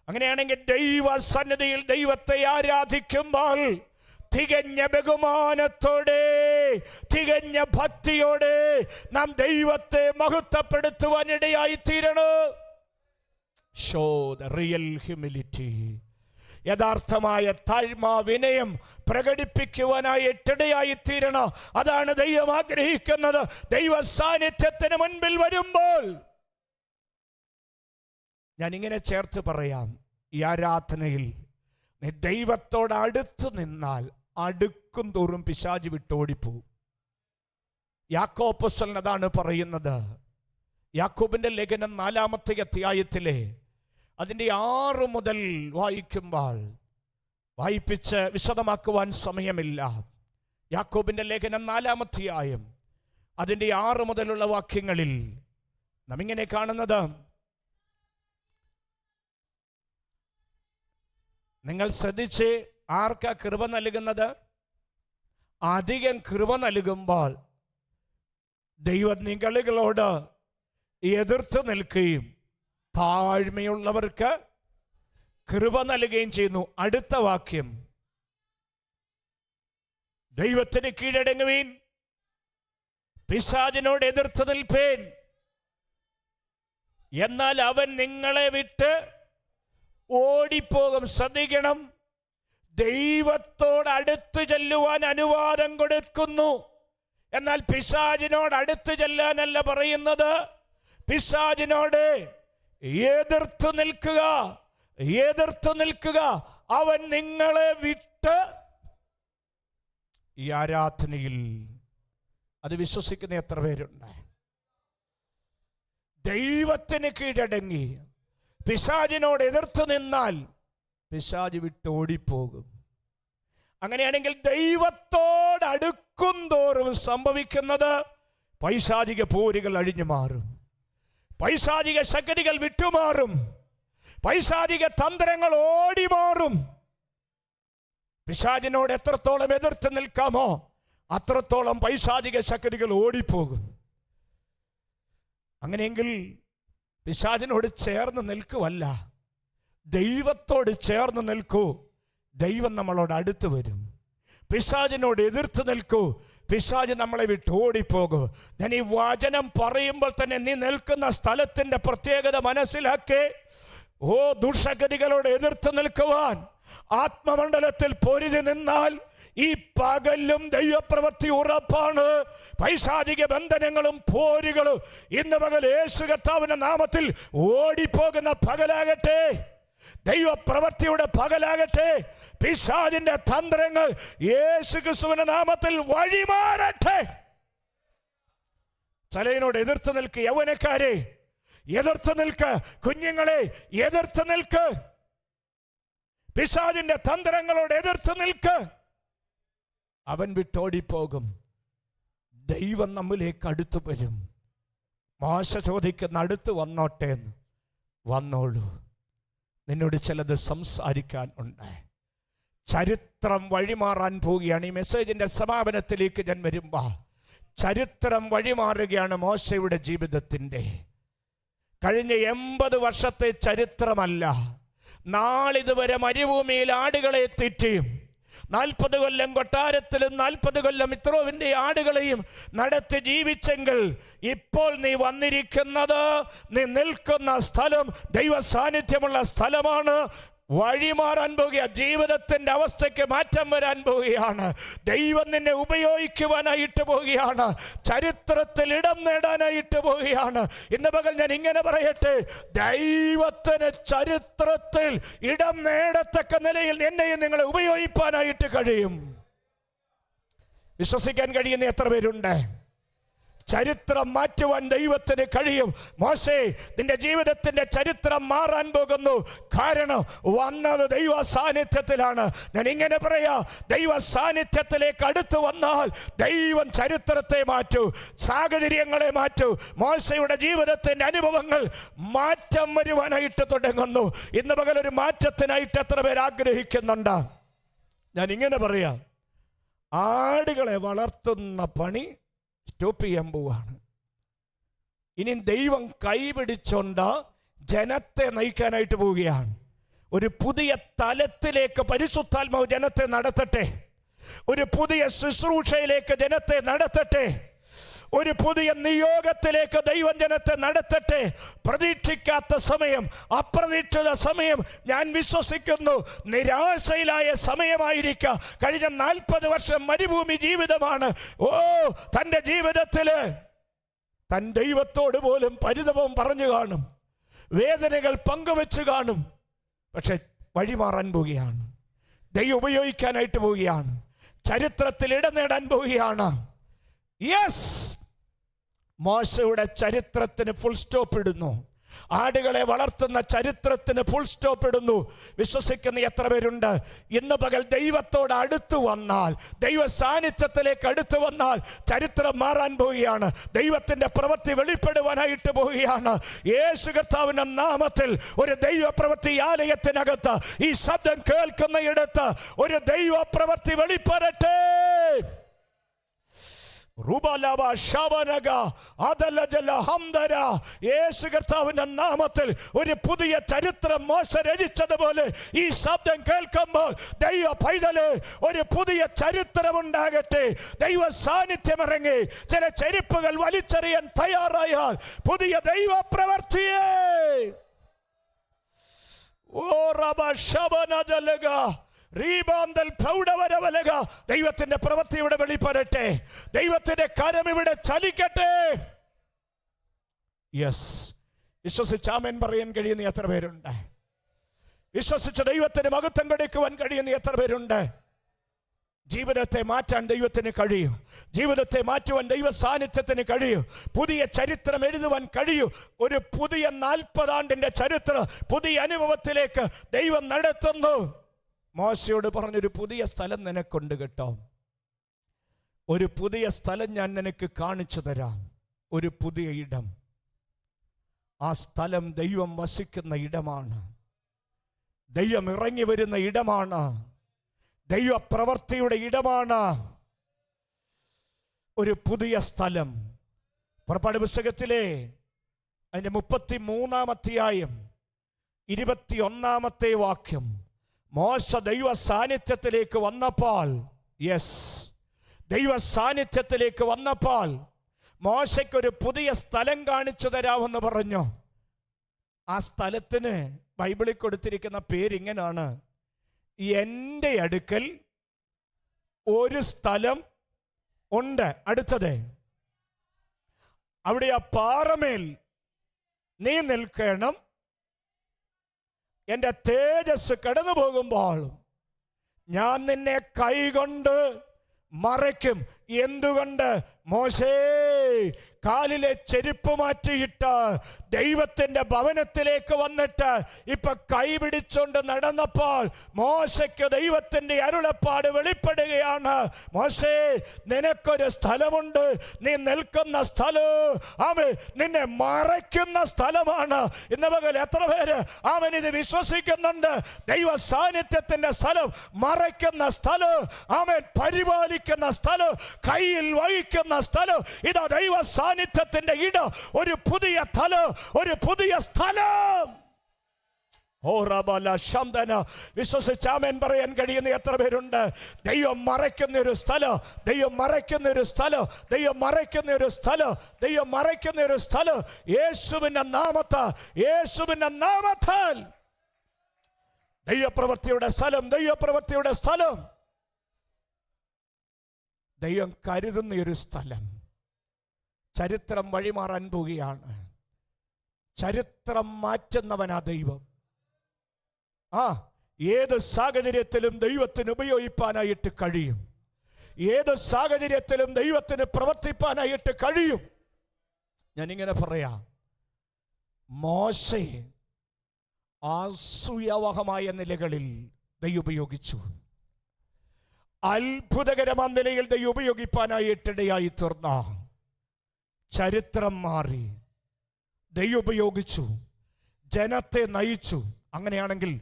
അങ്ങനെയാണെങ്കിൽ ദൈവ സന്നിധിയിൽ ദൈവത്തെ ആരാധിക്കുമ്പോൾ തികഞ്ഞ ബഹുമാനത്തോടെ, തികഞ്ഞ ഭക്തിയോടെ നാം ദൈവത്തെ മഹത്വപ്പെടുത്തുവാനിടയായി തീരണം. ഷോ ദ റിയൽ ഹ്യൂമിലിറ്റി, യഥാർത്ഥമായ താഴ്മ, വിനയം പ്രകടിപ്പിക്കുവാനായിട്ടിടയായി തീരണം. അതാണ് ദൈവം ആഗ്രഹിക്കുന്നത്. ദൈവ സാന്നിധ്യത്തിന് മുൻപിൽ വരുമ്പോൾ ഞാനിങ്ങനെ ചേർത്ത് പറയാം, ഈ ആരാധനയിൽ നീ ദൈവത്തോട് അടുത്ത് നിന്നാൽ അടുക്കും തോറും പിശാച് വിട്ടോടിപ്പോവും. യാക്കോബ് അപ്പോസ്തലൻ അതാണ് പറയുന്നത്. യാക്കോബിന്റെ ലേഖനം 4-ാമത്തെ അധ്യായത്തിലെ അതിൻ്റെ 6 മുതൽ വായിക്കുമ്പോൾ, വായിപ്പിച്ച് വിശദമാക്കുവാൻ സമയമില്ല. യാക്കോബിന്റെ ലേഖനം 4-ാം അധ്യായം അതിൻ്റെ 6 മുതലുള്ള വാക്യങ്ങളിൽ നാം ഇങ്ങനെ കാണുന്നത്, നിങ്ങൾ ശ്രദ്ധിച്ച്, ആർക്കാ കൃപ നൽകുന്നത്? അധികം കൃപ നൽകുമ്പോൾ ദൈവം നിങ്ങളോട് എതിർത്ത് നിൽക്കുകയും താഴ്മയുള്ളവർക്ക് കൃപ നൽകുകയും ചെയ്യുന്നു. അടുത്ത വാക്യം, ദൈവത്തിന് കീഴടങ്ങുവീൻ, പിശാചിനോട് എതിർത്ത് നിൽപ്പേൻ, എന്നാൽ അവൻ നിങ്ങളെ വിട്ട് ഓടിപ്പോകും. ശ്രദ്ധിക്കണം, ദൈവത്തോട് അടുത്ത് ചെല്ലുവാൻ അനുവാദം കൊടുക്കുന്നു. എന്നാൽ പിശാചിനോട് അടുത്ത് ചെല്ലാനല്ല പറയുന്നത്. പിശാചിനോട് എതിർത്ത് നിൽക്കുക, എതിർത്ത് നിൽക്കുക. അവൻ നിങ്ങളെ വിട്ട്, ഈ ആരാധനയിൽ അത് വിശ്വസിക്കുന്ന എത്ര പേരുണ്ട്? ദൈവത്തിന് കീഴടങ്ങി പിശാചിനോട് എതിർത്ത് നിന്നാൽ പിശാച് വിട്ട് ഓടിപ്പോകും. അങ്ങനെയാണെങ്കിൽ ദൈവത്തോട് അടുക്കും തോറും സംഭവിക്കുന്നത് പൈശാചിക പോരുകൾ അഴിഞ്ഞു മാറും, പൈശാചിക ശക്തികൾ വിട്ടുമാറും, പൈശാചിക തന്ത്രങ്ങൾ ഓടി മാറും. പിശാചിനോട് എത്രത്തോളം എതിർത്ത് നിൽക്കാമോ അത്രത്തോളം പൈശാചിക ശക്തികൾ ഓടിപ്പോകും. അങ്ങനെയെങ്കിൽ പിശാചിനോട് ചേർന്ന് നിൽക്കുവല്ല, ദൈവത്തോട് ചേർന്ന് നിൽക്കൂ, ദൈവം നമ്മളോട് അടുത്ത് വരും. പിശാചിനോട് എതിർത്ത് നിൽക്കൂ, പിശാച് നമ്മളെ വിട്ട് ഓടിപ്പോകൂ. ഞാൻ ഈ വചനം പറയുമ്പോൾ തന്നെ നീ നിൽക്കുന്ന സ്ഥലത്തിന്റെ പ്രത്യേകത മനസ്സിലാക്കി. ദുഷ്ടഗതികളോട് എതിർത്ത് നിൽക്കുവാൻ ആത്മമണ്ഡലത്തിൽ പൊരുതി നിന്നാൽ ഈ പകലും ദൈവപ്രവൃത്തി ഉറപ്പാണ്. പൈശാചിക ബന്ധനങ്ങളും പോരുകളും ഇന്ന് പകൽ യേശു കർത്താവിന്റെ നാമത്തിൽ ഓടിപ്പോകുന്ന പകലാകട്ടെ, ദൈവപ്രവൃത്തിയുടെ പകലാകട്ടെ. പിശാചിന്റെ തന്ത്രങ്ങൾ യേശു ക്രിസ്തുവിന്റെ നാമത്തിൽ വഴിമാറട്ടെ. ചലയിനോട് എതിർത്ത് നിൽക്ക്, യൗവനക്കാരെ എതിർത്ത് നിൽക്ക്, കുഞ്ഞുങ്ങളെ എതിർത്ത് നിൽക്ക്, പിശാചിന്റെ തന്ത്രങ്ങളോട് എതിർത്ത് നിൽക്ക്. അവൻ വിട്ടോടിപ്പോകും. ദൈവം നമ്മിലേക്ക് അടുത്തു വരും. മോശ ചോദിക്കുന്ന അടുത്ത് വന്നോട്ടെ എന്ന്. വന്നോളൂ, നിന്നോട് ചിലത് സംസാരിക്കാൻ ഉണ്ട്. ചരിത്രം വഴിമാറാൻ പോവുകയാണ്. ഈ മെസ്സേജിന്റെ സമാപനത്തിലേക്ക് ഞാൻ വരുമ്പോ ചരിത്രം വഴിമാറുകയാണ് മോശയുടെ ജീവിതത്തിൻ്റെ. കഴിഞ്ഞ 80 വർഷത്തെ ചരിത്രമല്ല. നാളിതുവരെ മരുഭൂമിയിൽ ആടുകളെ തീറ്റിയും 40 കൊല്ലം കൊട്ടാരത്തിലും 40 കൊല്ലം ഇത്രോവിൻ്റെ ആടുകളെയും നടത്തി ജീവിച്ചെങ്കിൽ ഇപ്പോൾ നീ വന്നിരിക്കുന്നത്, നീ നിൽക്കുന്ന സ്ഥലം ദൈവ സാന്നിധ്യമുള്ള സ്ഥലമാണ്. വഴിമാറാൻ പോവുക, ജീവിതത്തിൻ്റെ അവസ്ഥയ്ക്ക് മാറ്റം വരാൻ പോവുകയാണ്. ദൈവം നിന്നെ ഉപയോഗിക്കുവാനായിട്ട് പോവുകയാണ്, ചരിത്രത്തിൽ ഇടം നേടാനായിട്ട് പോവുകയാണ്. ഇന്ന് പകൽ ഞാൻ ഇങ്ങനെ പറയട്ടെ, ദൈവത്തിന് ചരിത്രത്തിൽ ഇടം നേടത്തക്ക നിലയിൽ എന്നെയും നിങ്ങളെ ഉപയോഗിക്കാനായിട്ട് കഴിയും. വിശ്വസിക്കാൻ കഴിയുന്ന എത്ര പേരുണ്ട്? ചരിത്രം മാറ്റുവാൻ ദൈവത്തിന് കഴിയും. മോശേ, നിന്റെ ജീവിതത്തിന്റെ ചരിത്രം മാറാൻ പോകുന്നു. കാരണം വന്നത് ദൈവ സാന്നിധ്യത്തിലാണ്. ഞാൻ ഇങ്ങനെ പറയാ, ദൈവ സാന്നിധ്യത്തിലേക്ക് അടുത്ത് വന്നാൽ ദൈവം ചരിത്രത്തെ മാറ്റൂ, സാഹചര്യങ്ങളെ മാറ്റൂ. മോശയുടെ ജീവിതത്തിന്റെ അനുഭവങ്ങൾ മാറ്റം വരുവാനായിട്ട് തുടങ്ങുന്നു. ഇന്ന് പകൽ ഒരു മാറ്റത്തിനായിട്ട് എത്ര പേർ ആഗ്രഹിക്കുന്നുണ്ട്? ഞാൻ ഇങ്ങനെ പറയാം, ആടുകളെ വളർത്തുന്ന പണി സ്റ്റോപ്പ് ചെയ്യാൻ പോവാണ്. ഇനി ദൈവം കൈപിടിച്ചോണ്ട് ജനത്തെ നയിക്കാനായിട്ട് പോവുകയാണ്. ഒരു പുതിയ തലത്തിലേക്ക് പരിശുദ്ധാത്മാവ് ജനത്തെ നടത്തട്ടെ. ഒരു പുതിയ ശുശ്രൂഷയിലേക്ക് ജനത്തെ നടത്തട്ടെ. ഒരു പുതിയ നിയോഗത്തിലേക്ക് ദൈവം ജനത്തെ നടത്തട്ടെ. പ്രതീക്ഷിക്കാത്ത സമയം, അപ്രതീക്ഷിത സമയം, ഞാൻ വിശ്വസിക്കുന്നു നിരാശയിലായ സമയമായിരിക്കാം. കഴിഞ്ഞ 40 വർഷം മരുഭൂമി ജീവിതമാണ്. തൻ്റെ ജീവിതത്തിൽ തൻ ദൈവത്തോട് പോലും പരിതപം പറഞ്ഞു കാണും, വേദനകൾ പങ്കുവെച്ച് കാണും. പക്ഷെ വഴിമാറാൻ പോവുകയാണ്, ദൈവം ഉപയോഗിക്കാനായിട്ട് പോവുകയാണ്, ചരിത്രത്തിൽ ഇടം നേടാൻ പോവുകയാണ്. യെസ്, മോശയുടെ ചരിത്രത്തിന് ഫുൾ സ്റ്റോപ്പ് ഇടുന്നു. ആടുകളെ വളർത്തുന്ന ചരിത്രത്തിന് ഫുൾ സ്റ്റോപ്പ് ഇടുന്നു. വിശ്വസിക്കുന്ന എത്ര പേരുണ്ട്? ഇന്ന് പകൽ ദൈവത്തോട് അടുത്തു വന്നാൽ, ദൈവ സാന്നിധ്യത്തിലേക്ക് അടുത്തു വന്നാൽ ചരിത്രം മാറാൻ പോവുകയാണ്. ദൈവത്തിന്റെ പ്രവൃത്തി വെളിപ്പെടുവാനായിട്ട് പോവുകയാണ്. യേശു കർത്താവിന്റെ നാമത്തിൽ ഒരു ദൈവ പ്രവൃത്തി ആലയത്തിനകത്ത്, ഈ ശബ്ദം കേൾക്കുന്നയിടത്ത് ഒരു ദൈവ പ്രവൃത്തി വെളിപ്പെടട്ടെ. യേശു കർത്താവിന്റെ നാമത്തിൽ ഒരു പുതിയ ചരിത്രം മോശ രചിച്ചതുപോലെ ഈ ശബ്ദം കേൾക്കുമ്പോൾ ദൈവ പൈതല് ഒരു പുതിയ ചരിത്രം ഉണ്ടാകട്ടെ. ദൈവ സാന്നിധ്യം ഇറങ്ങി ചില ചെരുപ്പുകൾ വലിച്ചെറിയാൻ തയ്യാറായാൽ പുതിയ ദൈവ പ്രവൃത്തിയെ ദൈവത്തിന്റെ പ്രവൃത്തി ഇവിടെ വെളിപ്പെടട്ടെ. ദൈവത്തിന്റെ കരം ഇവിടെ ചലിക്കട്ടെ. യെസ്, വിശ്വസിച്ച് ആമേൻ പറയാൻ കഴിയുന്ന എത്ര പേരുണ്ട്? വിശ്വസിച്ച് ദൈവത്തിന് മഹത്വം കൊടുക്കുവാൻ കഴിയുന്ന എത്ര പേരുണ്ട്? ജീവിതത്തെ മാറ്റാൻ ദൈവത്തിന് കഴിയും. ജീവിതത്തെ മാറ്റുവാൻ ദൈവ സാന്നിധ്യത്തിന് കഴിയും. പുതിയ ചരിത്രം എഴുതുവാൻ കഴിയും. ഒരു പുതിയ 40 ആണ്ടിന്റെ ചരിത്രം പുതിയ അനുഭവത്തിലേക്ക് ദൈവം നടത്തുന്നു. മോശയോട് പറഞ്ഞൊരു പുതിയ സ്ഥലം നിനക്കുണ്ട് കേട്ടോ. ഒരു പുതിയ സ്ഥലം ഞാൻ നിനക്ക് കാണിച്ചു തരാം. ഒരു പുതിയ ഇടം. ആ സ്ഥലം ദൈവം വസിക്കുന്ന ഇടമാണ്. ദൈവം ഇറങ്ങി വരുന്ന ഇടമാണ്. ദൈവ പ്രവൃത്തിയുടെ ഇടമാണ്. ഒരു പുതിയ സ്ഥലം. പുറപ്പാട് പുസ്തകത്തിലെ അതിന്റെ 33-ാം അധ്യായം 21-ാമത്തെ വാക്യം. മോശ ദൈവ സാന്നിധ്യത്തിലേക്ക് വന്നപ്പോൾ, ദൈവ സാന്നിധ്യത്തിലേക്ക് വന്നപ്പോൾ മോശയ്ക്കൊരു പുതിയ സ്ഥലം കാണിച്ചു തരാമെന്ന് പറഞ്ഞു. ആ സ്ഥലത്തിന് ബൈബിളിൽ കൊടുത്തിരിക്കുന്ന പേരിങ്ങനാണ്: എൻ്റെ അടുക്കൽ ഒരു സ്ഥലം ഉണ്ട്. അടുത്തത്, അവിടെ ആ പാറമേൽ നീ നിൽക്കണം. എൻ്റെ തേജസ് കടന്നു പോകുമ്പോൾ ഞാൻ നിന്നെ കൈകൊണ്ട് മറയ്ക്കും. എന്തുകൊണ്ട്? മോശേ, കാലിലെ ചെരുപ്പ് മാറ്റിയിട്ട് ദൈവത്തിന്റെ ഭവനത്തിലേക്ക് വന്നിട്ട് ഇപ്പൊ കൈപിടിച്ചുകൊണ്ട് നടന്നപ്പോൾ മോശയ്ക്ക് ദൈവത്തിന്റെ അരുളപ്പാട് വെളിപ്പെടുകയാണ്. മോശേ, നിനക്കൊരു സ്ഥലമുണ്ട്. നീ നിൽക്കുന്ന സ്ഥലം നിന്നെ മറയ്ക്കുന്ന സ്ഥലമാണ്. ഇന്ന് പകൽ എത്ര പേര് ഇത് വിശ്വസിക്കുന്നുണ്ട്? ദൈവ സാന്നിധ്യത്തിന്റെ സ്ഥലം, മറയ്ക്കുന്ന സ്ഥലം, പരിപാലിക്കുന്ന സ്ഥലം, കയ്യിൽ വഹിക്കുന്ന സ്ഥലം. ഇതാ ദൈവ സാന്നിധ്യത്തിന്റെ ഇടം. ഒരു പുതിയ തലം, ഒരു പുതിയ സ്ഥലം. വിശ്വസിച്ച് ആമേൻ പറയാൻ കഴിയുന്ന എത്ര പേരുണ്ട്? ദൈവം മറയ്ക്കുന്ന ഒരു സ്ഥലം, ദൈവം മറയ്ക്കുന്ന ഒരു സ്ഥലം, ദൈവം മറയ്ക്കുന്ന ഒരു സ്ഥലം, ദൈവം മറയ്ക്കുന്ന ഒരു സ്ഥലം. യേശുവിന്റെ നാമത്താൽ, യേശുവിന്റെ നാമത്താൽ ദൈവപ്രവൃത്തിയുടെ സ്ഥലം, ദൈവപ്രവൃത്തിയുടെ സ്ഥലം. ദൈവം കരുതുന്ന ഒരു സ്ഥലം. ചരിത്രം വഴിമാറാൻ പോവുകയാണ്. ചരിത്രം മാറ്റുന്നവനാ ദൈവം. ഏത് സാഹചര്യത്തിലും ദൈവത്തിന് ഉപയോഗിക്കാനായിട്ട് കഴിയും. ഏത് സാഹചര്യത്തിലും ദൈവത്തിന് പ്രവർത്തിപ്പാനായിട്ട് കഴിയും. ഞാനിങ്ങനെ പറയാം, മോശയെ അസൂയാവഹമായ നിലകളിൽ ദൈവം ഉപയോഗിച്ചു. അത്ഭുതകരമായ നിലയിൽ ദൈവം ഉപയോഗിപ്പാനായിട്ടിടയായി തീർന്ന ചരിത്രം മാറി. ദൈവം ഉപയോഗിച്ചു, ജനത്തെ നയിച്ചു. അങ്ങനെയാണെങ്കിൽ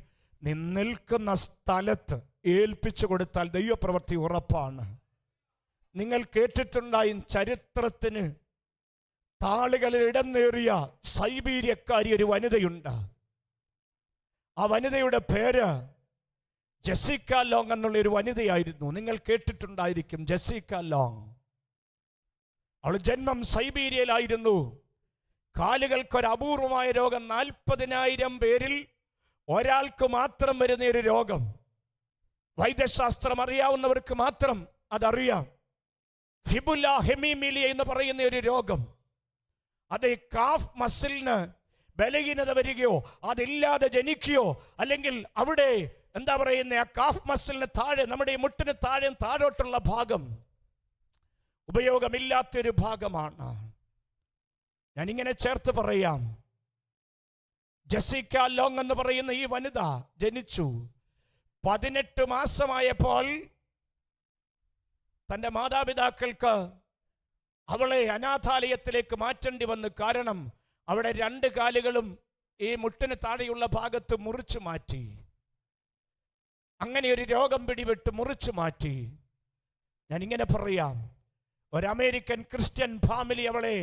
നീ നിൽക്കുന്ന സ്ഥലത്ത് ഏൽപ്പിച്ചു കൊടുത്താൽ ദൈവപ്രവൃത്തി ഉറപ്പാണ്. നിങ്ങൾ കേട്ടിട്ടുണ്ടായും, ചരിത്രത്തിന് താളുകളിൽ ഇടം നേറിയ സൈബീരിയക്കാരി ഒരു വനിതയുണ്ട്. ആ വനിതയുടെ പേര് ജെസിക്ക ലോങ് എന്നുള്ള ഒരു വനിതയായിരുന്നു. നിങ്ങൾ കേട്ടിട്ടുണ്ടായിരിക്കും ജെസിക്ക ലോങ്. അവൾ ജന്മം സൈബീരിയയിലായിരുന്നു. കാലുകൾക്കൊരു അപൂർവമായ രോഗം, 40,000 പേരിൽ ഒരാൾക്ക് മാത്രം വരുന്ന ഒരു രോഗം. വൈദ്യശാസ്ത്രം അറിയാവുന്നവർക്ക് മാത്രം അതറിയാം. ഫിബുല ഹെമിമിലിയ എന്ന് പറയുന്ന ഒരു രോഗം. അത് കാഫ് മസിലിന് ബലഹീനത വരികയോ അതില്ലാതെ ജനിക്കുകയോ, അല്ലെങ്കിൽ അവിടെ എന്താ പറയുന്ന ആ കാഫ് മസിലിന് താഴെ, നമ്മുടെ ഈ മുട്ടിന് താഴോട്ടുള്ള ഭാഗം ഉപയോഗമില്ലാത്തൊരു ഭാഗമാണ്. ഞാനിങ്ങനെ ചേർത്ത് പറയാം, ജെസിക്ക ലോങ് എന്ന് പറയുന്ന ഈ വനിത ജനിച്ചു. 18 മാസമായപ്പോൾ തൻ്റെ മാതാപിതാക്കൾക്ക് അവളെ അനാഥാലയത്തിലേക്ക് മാറ്റേണ്ടി വന്നു. കാരണം അവിടെ 2 കാലുകളും ഈ മുട്ടിന് താഴെയുള്ള ഭാഗത്ത് മുറിച്ചു മാറ്റി. അങ്ങനെ ഒരു രോഗം പിടിപെട്ട് മുറിച്ചു മാറ്റി. ഞാനിങ്ങനെ പറയാം, ഒരു അമേരിക്കൻ ക്രിസ്ത്യൻ ഫാമിലി അവളെ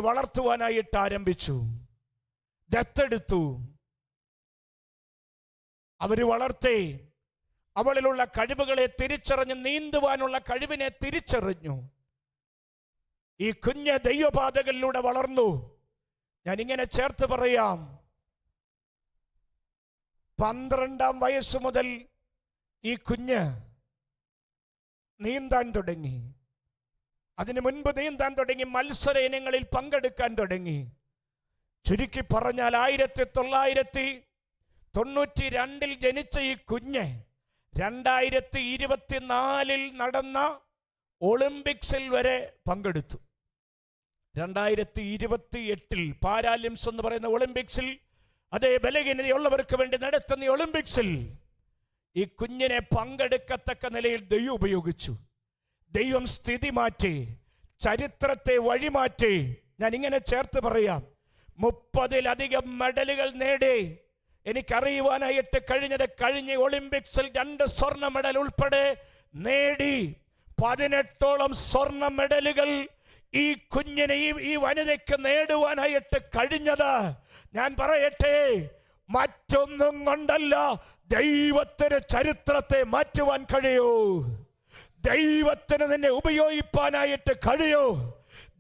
വളർത്തുവാനായിട്ട് ആരംഭിച്ചു, ദത്തെടുത്തു. അവർ വളർത്തി. അവളിലുള്ള കഴിവുകളെ തിരിച്ചറിഞ്ഞ് നീന്തുവാനുള്ള കഴിവിനെ തിരിച്ചറിഞ്ഞു. ഈ കുഞ്ഞ് ദൈവപാതകളിലൂടെ വളർന്നു. ഞാനിങ്ങനെ ചേർത്ത് പറയാം, 12-ാം വയസ്സ് മുതൽ ഈ കുഞ്ഞ് നീന്താൻ തുടങ്ങി. അതിനു മുൻപ് നീന്താൻ തുടങ്ങി, മത്സര ഇനങ്ങളിൽ പങ്കെടുക്കാൻ തുടങ്ങി. ചുരുക്കി പറഞ്ഞാൽ 1992 ജനിച്ച ഈ കുഞ്ഞ് 2024 നടന്ന ഒളിമ്പിക്സിൽ വരെ പങ്കെടുത്തു. 2028 പാരാലിംസ് എന്ന് പറയുന്ന ഒളിമ്പിക്സിൽ, അതേ ബലഹീനതയുള്ളവർക്ക് വേണ്ടി നടത്തുന്ന ഒളിമ്പിക്സിൽ ഈ കുഞ്ഞിനെ പങ്കെടുക്കത്തക്ക നിലയിൽ ദൈവം ഉപയോഗിച്ചു. ദൈവം സ്ഥിതി മാറ്റി, ചരിത്രത്തെ വഴിമാറ്റി. ഞാൻ ഇങ്ങനെ ചേർത്ത് പറയാം, 30-ലധികം മെഡലുകൾ നേടി. എനിക്കറിയുവാനായിട്ട് കഴിഞ്ഞ ഒളിമ്പിക്സിൽ 2 സ്വർണ്ണ മെഡൽ ഉൾപ്പെടെ നേടി. 18ഓളം സ്വർണ്ണ മെഡലുകൾ ഈ കുഞ്ഞിനെ ഈ വനിതയ്ക്ക് നേടുവാനായിട്ട് കഴിഞ്ഞത്, ഞാൻ പറയട്ടെ, മറ്റൊന്നും കൊണ്ടല്ല, ദൈവത്തിന് ചരിത്രത്തെ മാറ്റുവാൻ കഴിയൂ. ദൈവത്തിന് നിന്നെ ഉപയോഗിപ്പാനായിട്ട് കഴിയൂ.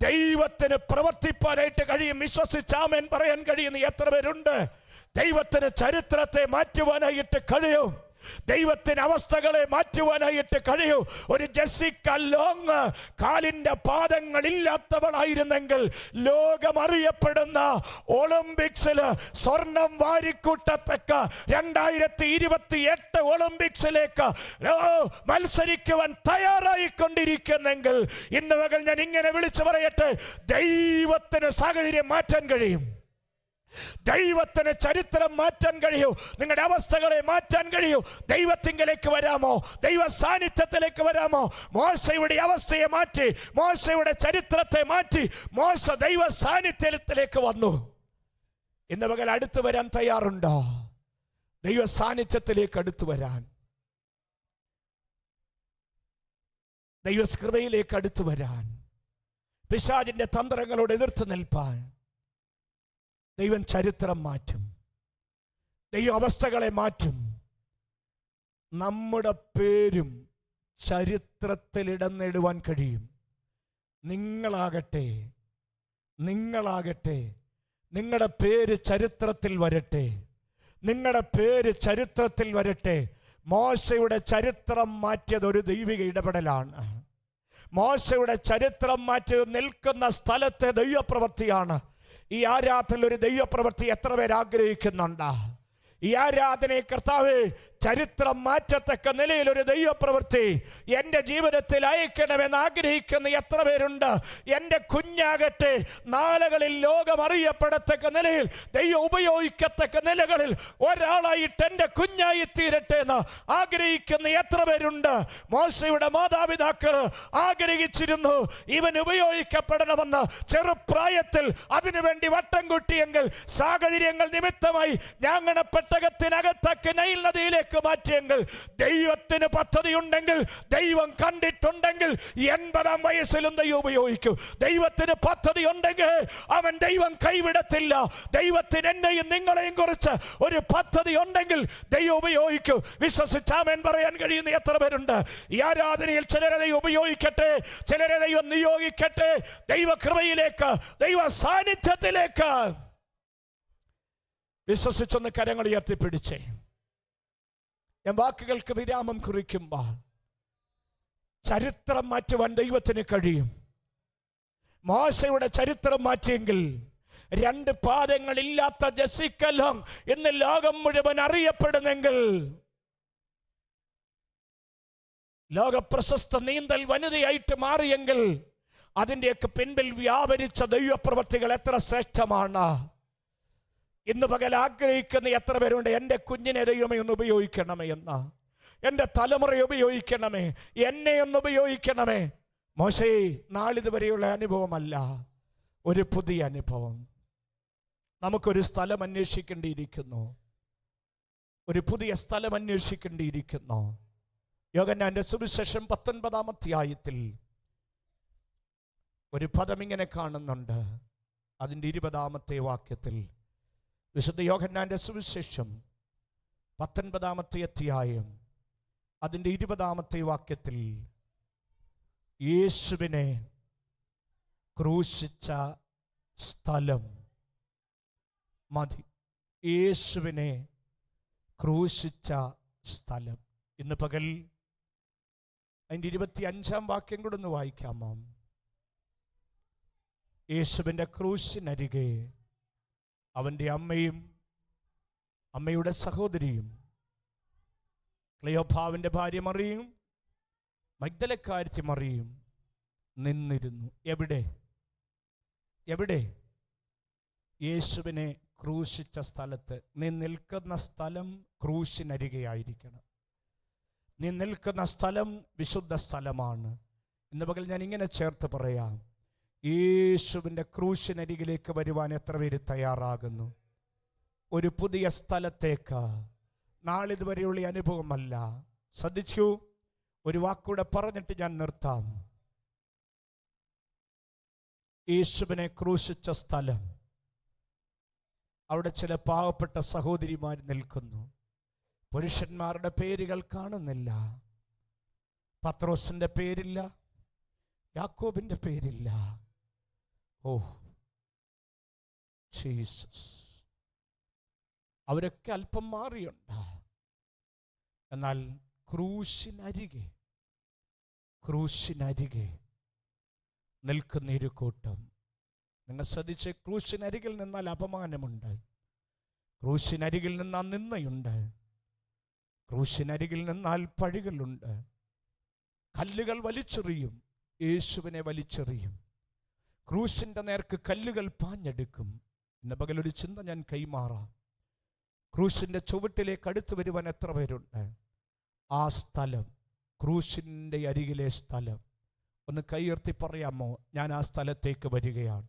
ദൈവത്തിന് പ്രവർത്തിപ്പാനായിട്ട് കഴിയും. വിശ്വസിച്ചാമേൻ പറയാൻ കഴിയുന്ന എത്ര പേരുണ്ട്? ദൈവത്തിന് ചരിത്രത്തെ മാറ്റുവാനായിട്ട് കഴിയും. ദൈവത്തിന് അവസ്ഥകളെ മാറ്റുവാനായിട്ട് കഴിയൂ. ഒരു ജെസിക്ക ലോങ് കാലിന്റെ പാദങ്ങളില്ലാത്തവളായിരുന്നെങ്കിൽ ലോകമറിയപ്പെടുന്ന ഒളിമ്പിക്സിൽ സ്വർണം വാരിക്കൂട്ടത്തക്ക 2028 ഒളിമ്പിക്സിലേക്ക് മത്സരിക്കുവാൻ തയ്യാറായിക്കൊണ്ടിരിക്കുന്നെങ്കിൽ ഇന്ന് പകൽ ഞാൻ ഇങ്ങനെ വിളിച്ചു പറയട്ടെ, ദൈവത്തിന് സാഹചര്യം മാറ്റാൻ കഴിയും. ദൈവത്തിന് ചരിത്രം മാറ്റാൻ കഴിയൂ. നിങ്ങളുടെ അവസ്ഥകളെ മാറ്റാൻ കഴിയൂ. ദൈവത്തിങ്കലേക്ക് വരാമോ? ദൈവ സാന്നിധ്യത്തിലേക്ക് വരാമോ? മോശയുടെ അവസ്ഥയെ മാറ്റി, മോശയുടെ ചരിത്രത്തെ മാറ്റി, മോശ ദൈവ സാന്നിധ്യത്തിലേക്ക് വന്നു. ഇന്ന് പകൽ അടുത്തു വരാൻ തയ്യാറുണ്ടോ? ദൈവ സാന്നിധ്യത്തിലേക്ക് അടുത്തു വരാൻ, ദൈവകൃപയിലേക്ക് അടുത്തു വരാൻ, പിശാചിന്റെ തന്ത്രങ്ങളോട് എതിർത്ത് നിൽപ്പാൻ ദൈവം ചരിത്രം മാറ്റും. ദൈവം അവസ്ഥകളെ മാറ്റും. നമ്മുടെ പേരും ചരിത്രത്തിൽ ഇടം നേടുവാൻ കഴിയും. നിങ്ങളാകട്ടെ, നിങ്ങളുടെ പേര് ചരിത്രത്തിൽ വരട്ടെ. നിങ്ങളുടെ പേര് ചരിത്രത്തിൽ വരട്ടെ. മോശയുടെ ചരിത്രം മാറ്റിയത് ഒരു ദൈവിക ഇടപെടലാണ്. മോശയുടെ ചരിത്രം മാറ്റിയത് നിൽക്കുന്ന സ്ഥലത്തെ ദൈവപ്രവൃത്തിയാണ്. ഈ ആരാധനയിൽ ഒരു ദൈവപ്രവൃത്തി എത്ര പേർ ആഗ്രഹിക്കുന്നുണ്ട്? ഈ ആരാധനയെ കർത്താവേ, ചരിത്രം മാറ്റത്തക്ക നിലയിൽ ഒരു ദൈവപ്രവൃത്തി എൻ്റെ ജീവിതത്തിൽ അയക്കണമെന്ന് ആഗ്രഹിക്കുന്ന എത്ര പേരുണ്ട്? എൻ്റെ കുഞ്ഞാകട്ടെ നാളുകളിൽ ലോകം അറിയപ്പെടത്തക്ക നിലയിൽ, ദൈവം ഉപയോഗിക്കത്തക്ക നിലകളിൽ ഒരാളായിട്ട് എൻ്റെ കുഞ്ഞായി തീരട്ടെ എന്ന് ആഗ്രഹിക്കുന്ന എത്ര പേരുണ്ട്? മോശയുടെ മാതാപിതാക്കൾ ആഗ്രഹിച്ചിരുന്നു ഇവൻ ഉപയോഗിക്കപ്പെടണമെന്ന്. ചെറുപ്രായത്തിൽ അതിനുവേണ്ടി വട്ടം കൂട്ടിയെങ്കിൽ സാഹചര്യങ്ങൾ നിമിത്തമായി ഞാങ്ങണപ്പെട്ടകത്തിനകത്തേക്ക് നൈൽ നദിയിലേക്ക് മാറ്റിയെങ്കിൽ, ദൈവത്തിന് പദ്ധതി ഉണ്ടെങ്കിൽ, ദൈവം കണ്ടിട്ടുണ്ടെങ്കിൽ 80-ാം വയസ്സിലും ദൈവം ഉപയോഗിക്കും. ദൈവത്തിന് പദ്ധതി ഉണ്ടെങ്കിൽ ദൈവം കൈവിടത്തില്ല. ദൈവത്തിന് എന്നെയും നിങ്ങളെയും കുറിച്ച് ഒരു പദ്ധതി ഉണ്ടെങ്കിൽ ദൈവം ഉപയോഗിക്കും. വിശ്വസിച്ചാമേൻ പറയാൻ കഴിയുന്ന എത്ര പേരുണ്ട്? ഈ ആരാധനയിൽ ചിലരെ ദൈവം ഉപയോഗിക്കട്ടെ, ചിലരെ ദൈവം നിയോഗിക്കട്ടെ. ദൈവകൃപയിലേക്ക്, ദൈവ സാന്നിധ്യത്തിലേക്ക് വിശ്വസിച്ചൊന്ന് കരങ്ങൾ ഉയർത്തിപ്പിടിച്ചേ. ഞാൻ വാക്കുകൾക്ക് വിരാമം കുറിക്കുമ്പോൾ, ചരിത്രം മാറ്റുവാൻ ദൈവത്തിന് കഴിയും. മോശയുടെ ചരിത്രം മാറ്റിയെങ്കിൽ 2 പാദങ്ങളില്ലാത്ത ജെസിക്ക ലോങ് ഇന്ന് ലോകം മുഴുവൻ അറിയപ്പെടുന്നെങ്കിൽ, ലോക പ്രശസ്ത നീന്തൽ വനിതയായിട്ട് മാറിയെങ്കിൽ, അതിൻ്റെയൊക്കെ പിൻപിൽ വ്യാപരിച്ച ദൈവപ്രവൃത്തികൾ എത്ര ശ്രേഷ്ഠമാണ്. ഇന്ന് പകൽ ആഗ്രഹിക്കുന്ന എത്ര പേരുണ്ട്? എൻ്റെ കുഞ്ഞിനെ ദൈവമേ ഒന്ന് ഉപയോഗിക്കണമേ എന്ന്, എൻ്റെ തലമുറയെ ഉപയോഗിക്കണമേ, എന്നെ ഒന്ന് ഉപയോഗിക്കണമേ. മോശേ, നാളിതുവരെയുള്ള അനുഭവമല്ല, ഒരു പുതിയ അനുഭവം. നമുക്കൊരു സ്ഥലം അന്വേഷിക്കേണ്ടിയിരിക്കുന്നു, ഒരു പുതിയ സ്ഥലം അന്വേഷിക്കേണ്ടിയിരിക്കുന്നു. യോഹന്നാന്റെ സുവിശേഷം 19-ാം അധ്യായത്തിൽ ഒരു പദം ഇങ്ങനെ കാണുന്നുണ്ട്. അതിൻ്റെ 20-ാമത്തെ വാക്യത്തിൽ, വിശുദ്ധ യോഹന്നാന്റെ സുവിശേഷം 19-ാമത്തെ അധ്യായം അതിൻ്റെ 20-ാമത്തെ വാക്യത്തിൽ, യേശുവിനെ ക്രൂശിച്ച സ്ഥലം മതി. യേശുവിനെ ക്രൂശിച്ച സ്ഥലം. ഇന്ന് പകൽ അതിൻ്റെ 25-ാം വാക്യം കൂടെ ഒന്ന് വായിക്കാമോ? യേശുവിൻ്റെ ക്രൂശിനരികെ അവൻ്റെ അമ്മയും അമ്മയുടെ സഹോദരിയും ക്ലെയോപ്പാവിൻ്റെ ഭാര്യ മറിയും മഗ്ദലക്കാരത്തി മറിയും നിന്നിരുന്നു. എവിടെ? എവിടെ? യേശുവിനെ ക്രൂശിച്ച സ്ഥലത്ത്. നീ നിൽക്കുന്ന സ്ഥലം ക്രൂശിനരികെയായിരിക്കണം. നീ നിൽക്കുന്ന സ്ഥലം വിശുദ്ധ സ്ഥലമാണ്. ഇന്ന് പകൽ ഞാൻ ഇങ്ങനെ ചേർത്ത് പറയാം, യേശുവിൻ്റെ ക്രൂശിനരികിലേക്ക് വരുവാൻ എത്ര പേര് തയ്യാറാകുന്നു? ഒരു പുതിയ സ്ഥലത്തേക്ക്. നാളിതുവരെയുള്ള അനുഭവമല്ല. ശ്രദ്ധിക്കൂ, ഒരു വാക്കൂടെ പറഞ്ഞിട്ട് ഞാൻ നിർത്താം. യേശുവിനെ ക്രൂശിച്ച സ്ഥലം. അവിടെ ചില പാവപ്പെട്ട സഹോദരിമാർ നിൽക്കുന്നു. പുരുഷന്മാരുടെ പേരുകൾ കാണുന്നില്ല. പത്രോസിന്റെ പേരില്ല, യാക്കോബിന്റെ പേരില്ല. ഓ ജീസസ്, അവരൊക്കെ അല്പം മാറിയുണ്ട്. എന്നാൽ ക്രൂശിനരികെ നിൽക്കുന്ന ഒരു കൂട്ടം. നിങ്ങൾ ശ്രദ്ധിച്ച്, ക്രൂശിനരികിൽ നിന്നാൽ അപമാനമുണ്ട്, ക്രൂശിനരികിൽ നിന്നാൽ നിന്ദയുണ്ട്, ക്രൂശിനരികിൽ നിന്നാൽ പഴികളുണ്ട്. കല്ലുകൾ വലിച്ചെറിയും, യേശുവിനെ വലിച്ചെറിയും. ക്രൂശിൻ്റെ നേർക്ക് കല്ലുകൾ പാഞ്ഞെടുക്കും. ഇന്ന് പകലൊരു ചിന്ത ഞാൻ കൈമാറാം. ക്രൂശിൻ്റെ ചുവട്ടിലേക്ക് അടുത്ത് വരുവാൻ എത്ര പേരുണ്ട്? ആ സ്ഥലം, ക്രൂശിൻ്റെ അരികിലെ സ്ഥലം. ഒന്ന് കൈയുയർത്തി പറയാമോ? ഞാൻ ആ സ്ഥലത്തേക്ക് വരികയാണ്.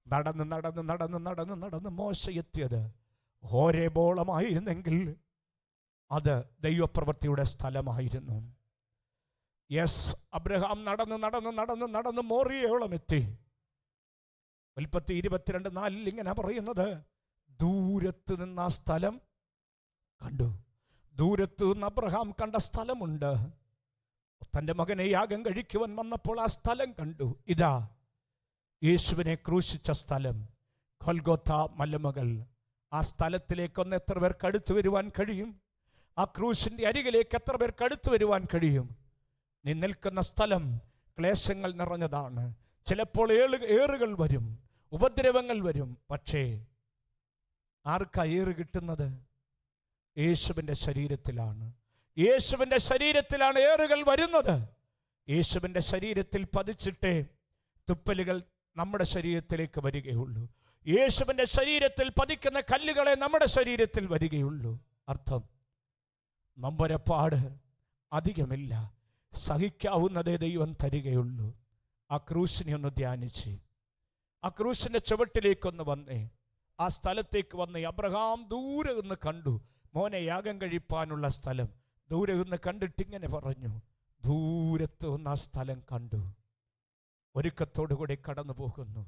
നടന്ന് നടന്ന് നടന്ന് നടന്ന് നടന്ന് മോശ എത്തിയത് ഹോരേബോളമായിരുന്നെങ്കിൽ അത് ദൈവപ്രവൃത്തിയുടെ സ്ഥലമായിരുന്നു. യെസ്, അബ്രഹാം നടന്ന് നടന്ന് നടന്ന് നടന്ന് മോറിയോളം എത്തി. ഉൽപ്പത്തി 22:4 ഇങ്ങനെ പറയുന്നത്, ദൂരത്ത് നിന്ന് ആ സ്ഥലം കണ്ടു. ദൂരത്ത് നിന്ന് അബ്രഹാം കണ്ട സ്ഥലമുണ്ട്. തൻ്റെ മകനെ യാഗം കഴിക്കുവാൻ വന്നപ്പോൾ ആ സ്ഥലം കണ്ടു. ഇതാ യേശുവിനെ ക്രൂശിച്ച സ്ഥലം, ഗൊൽഗോഥ മലമുകൾ. ആ സ്ഥലത്തിലേക്കൊന്ന് എത്ര പേർക്ക് അടുത്ത് വരുവാൻ കഴിയും? ആ ക്രൂശിൻ്റെ അരികിലേക്ക് എത്ര പേർക്ക് അടുത്ത് വരുവാൻ കഴിയും? നീ നിൽക്കുന്ന സ്ഥലം ക്ലേശങ്ങൾ നിറഞ്ഞതാണ്. ചിലപ്പോൾ ഏറുകൾ വരും, ഉപദ്രവങ്ങൾ വരും. പക്ഷേ ആർക്കാ ഏറ് കിട്ടുന്നത്? യേശുവിൻ്റെ ശരീരത്തിലാണ്. യേശുവിൻ്റെ ശരീരത്തിലാണ് ഏറുകൾ വരുന്നത്. യേശുവിൻ്റെ ശരീരത്തിൽ പതിച്ചിട്ടേ തുപ്പലുകൾ നമ്മുടെ ശരീരത്തിലേക്ക് വരികയുള്ളൂ. യേശുവിൻ്റെ ശരീരത്തിൽ പതിക്കുന്ന കല്ലുകളെ നമ്മുടെ ശരീരത്തിൽ വരികയുള്ളൂ. അർത്ഥം, നമ്പരപ്പാട് അധികമില്ല, സഹിക്കാവുന്നതേ ദൈവം തരികയുള്ളൂ. ആ ക്രൂശിനെ ഒന്ന് ധ്യാനിച്ച്, ആ ക്രൂശിൻ്റെ ചുവട്ടിലേക്കൊന്ന് വന്നേ. ആ സ്ഥലത്തേക്ക് വന്നേ. അബ്രഹാം ദൂരെ നിന്ന് കണ്ടു മോനെ യാഗം കഴിപ്പാനുള്ള സ്ഥലം. ദൂരെ നിന്ന് കണ്ടിട്ടിങ്ങനെ പറഞ്ഞു, ദൂരത്ത് ഒന്ന് ആ സ്ഥലം കണ്ടു. ഒരുക്കത്തോടു കൂടി കടന്നു പോകുന്നു.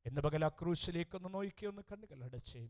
എന്ന് പകൽ ആ ക്രൂശിലേക്കൊന്ന് നോക്കി, ഒന്ന് കണ്ണുകൾ അടച്ചേ.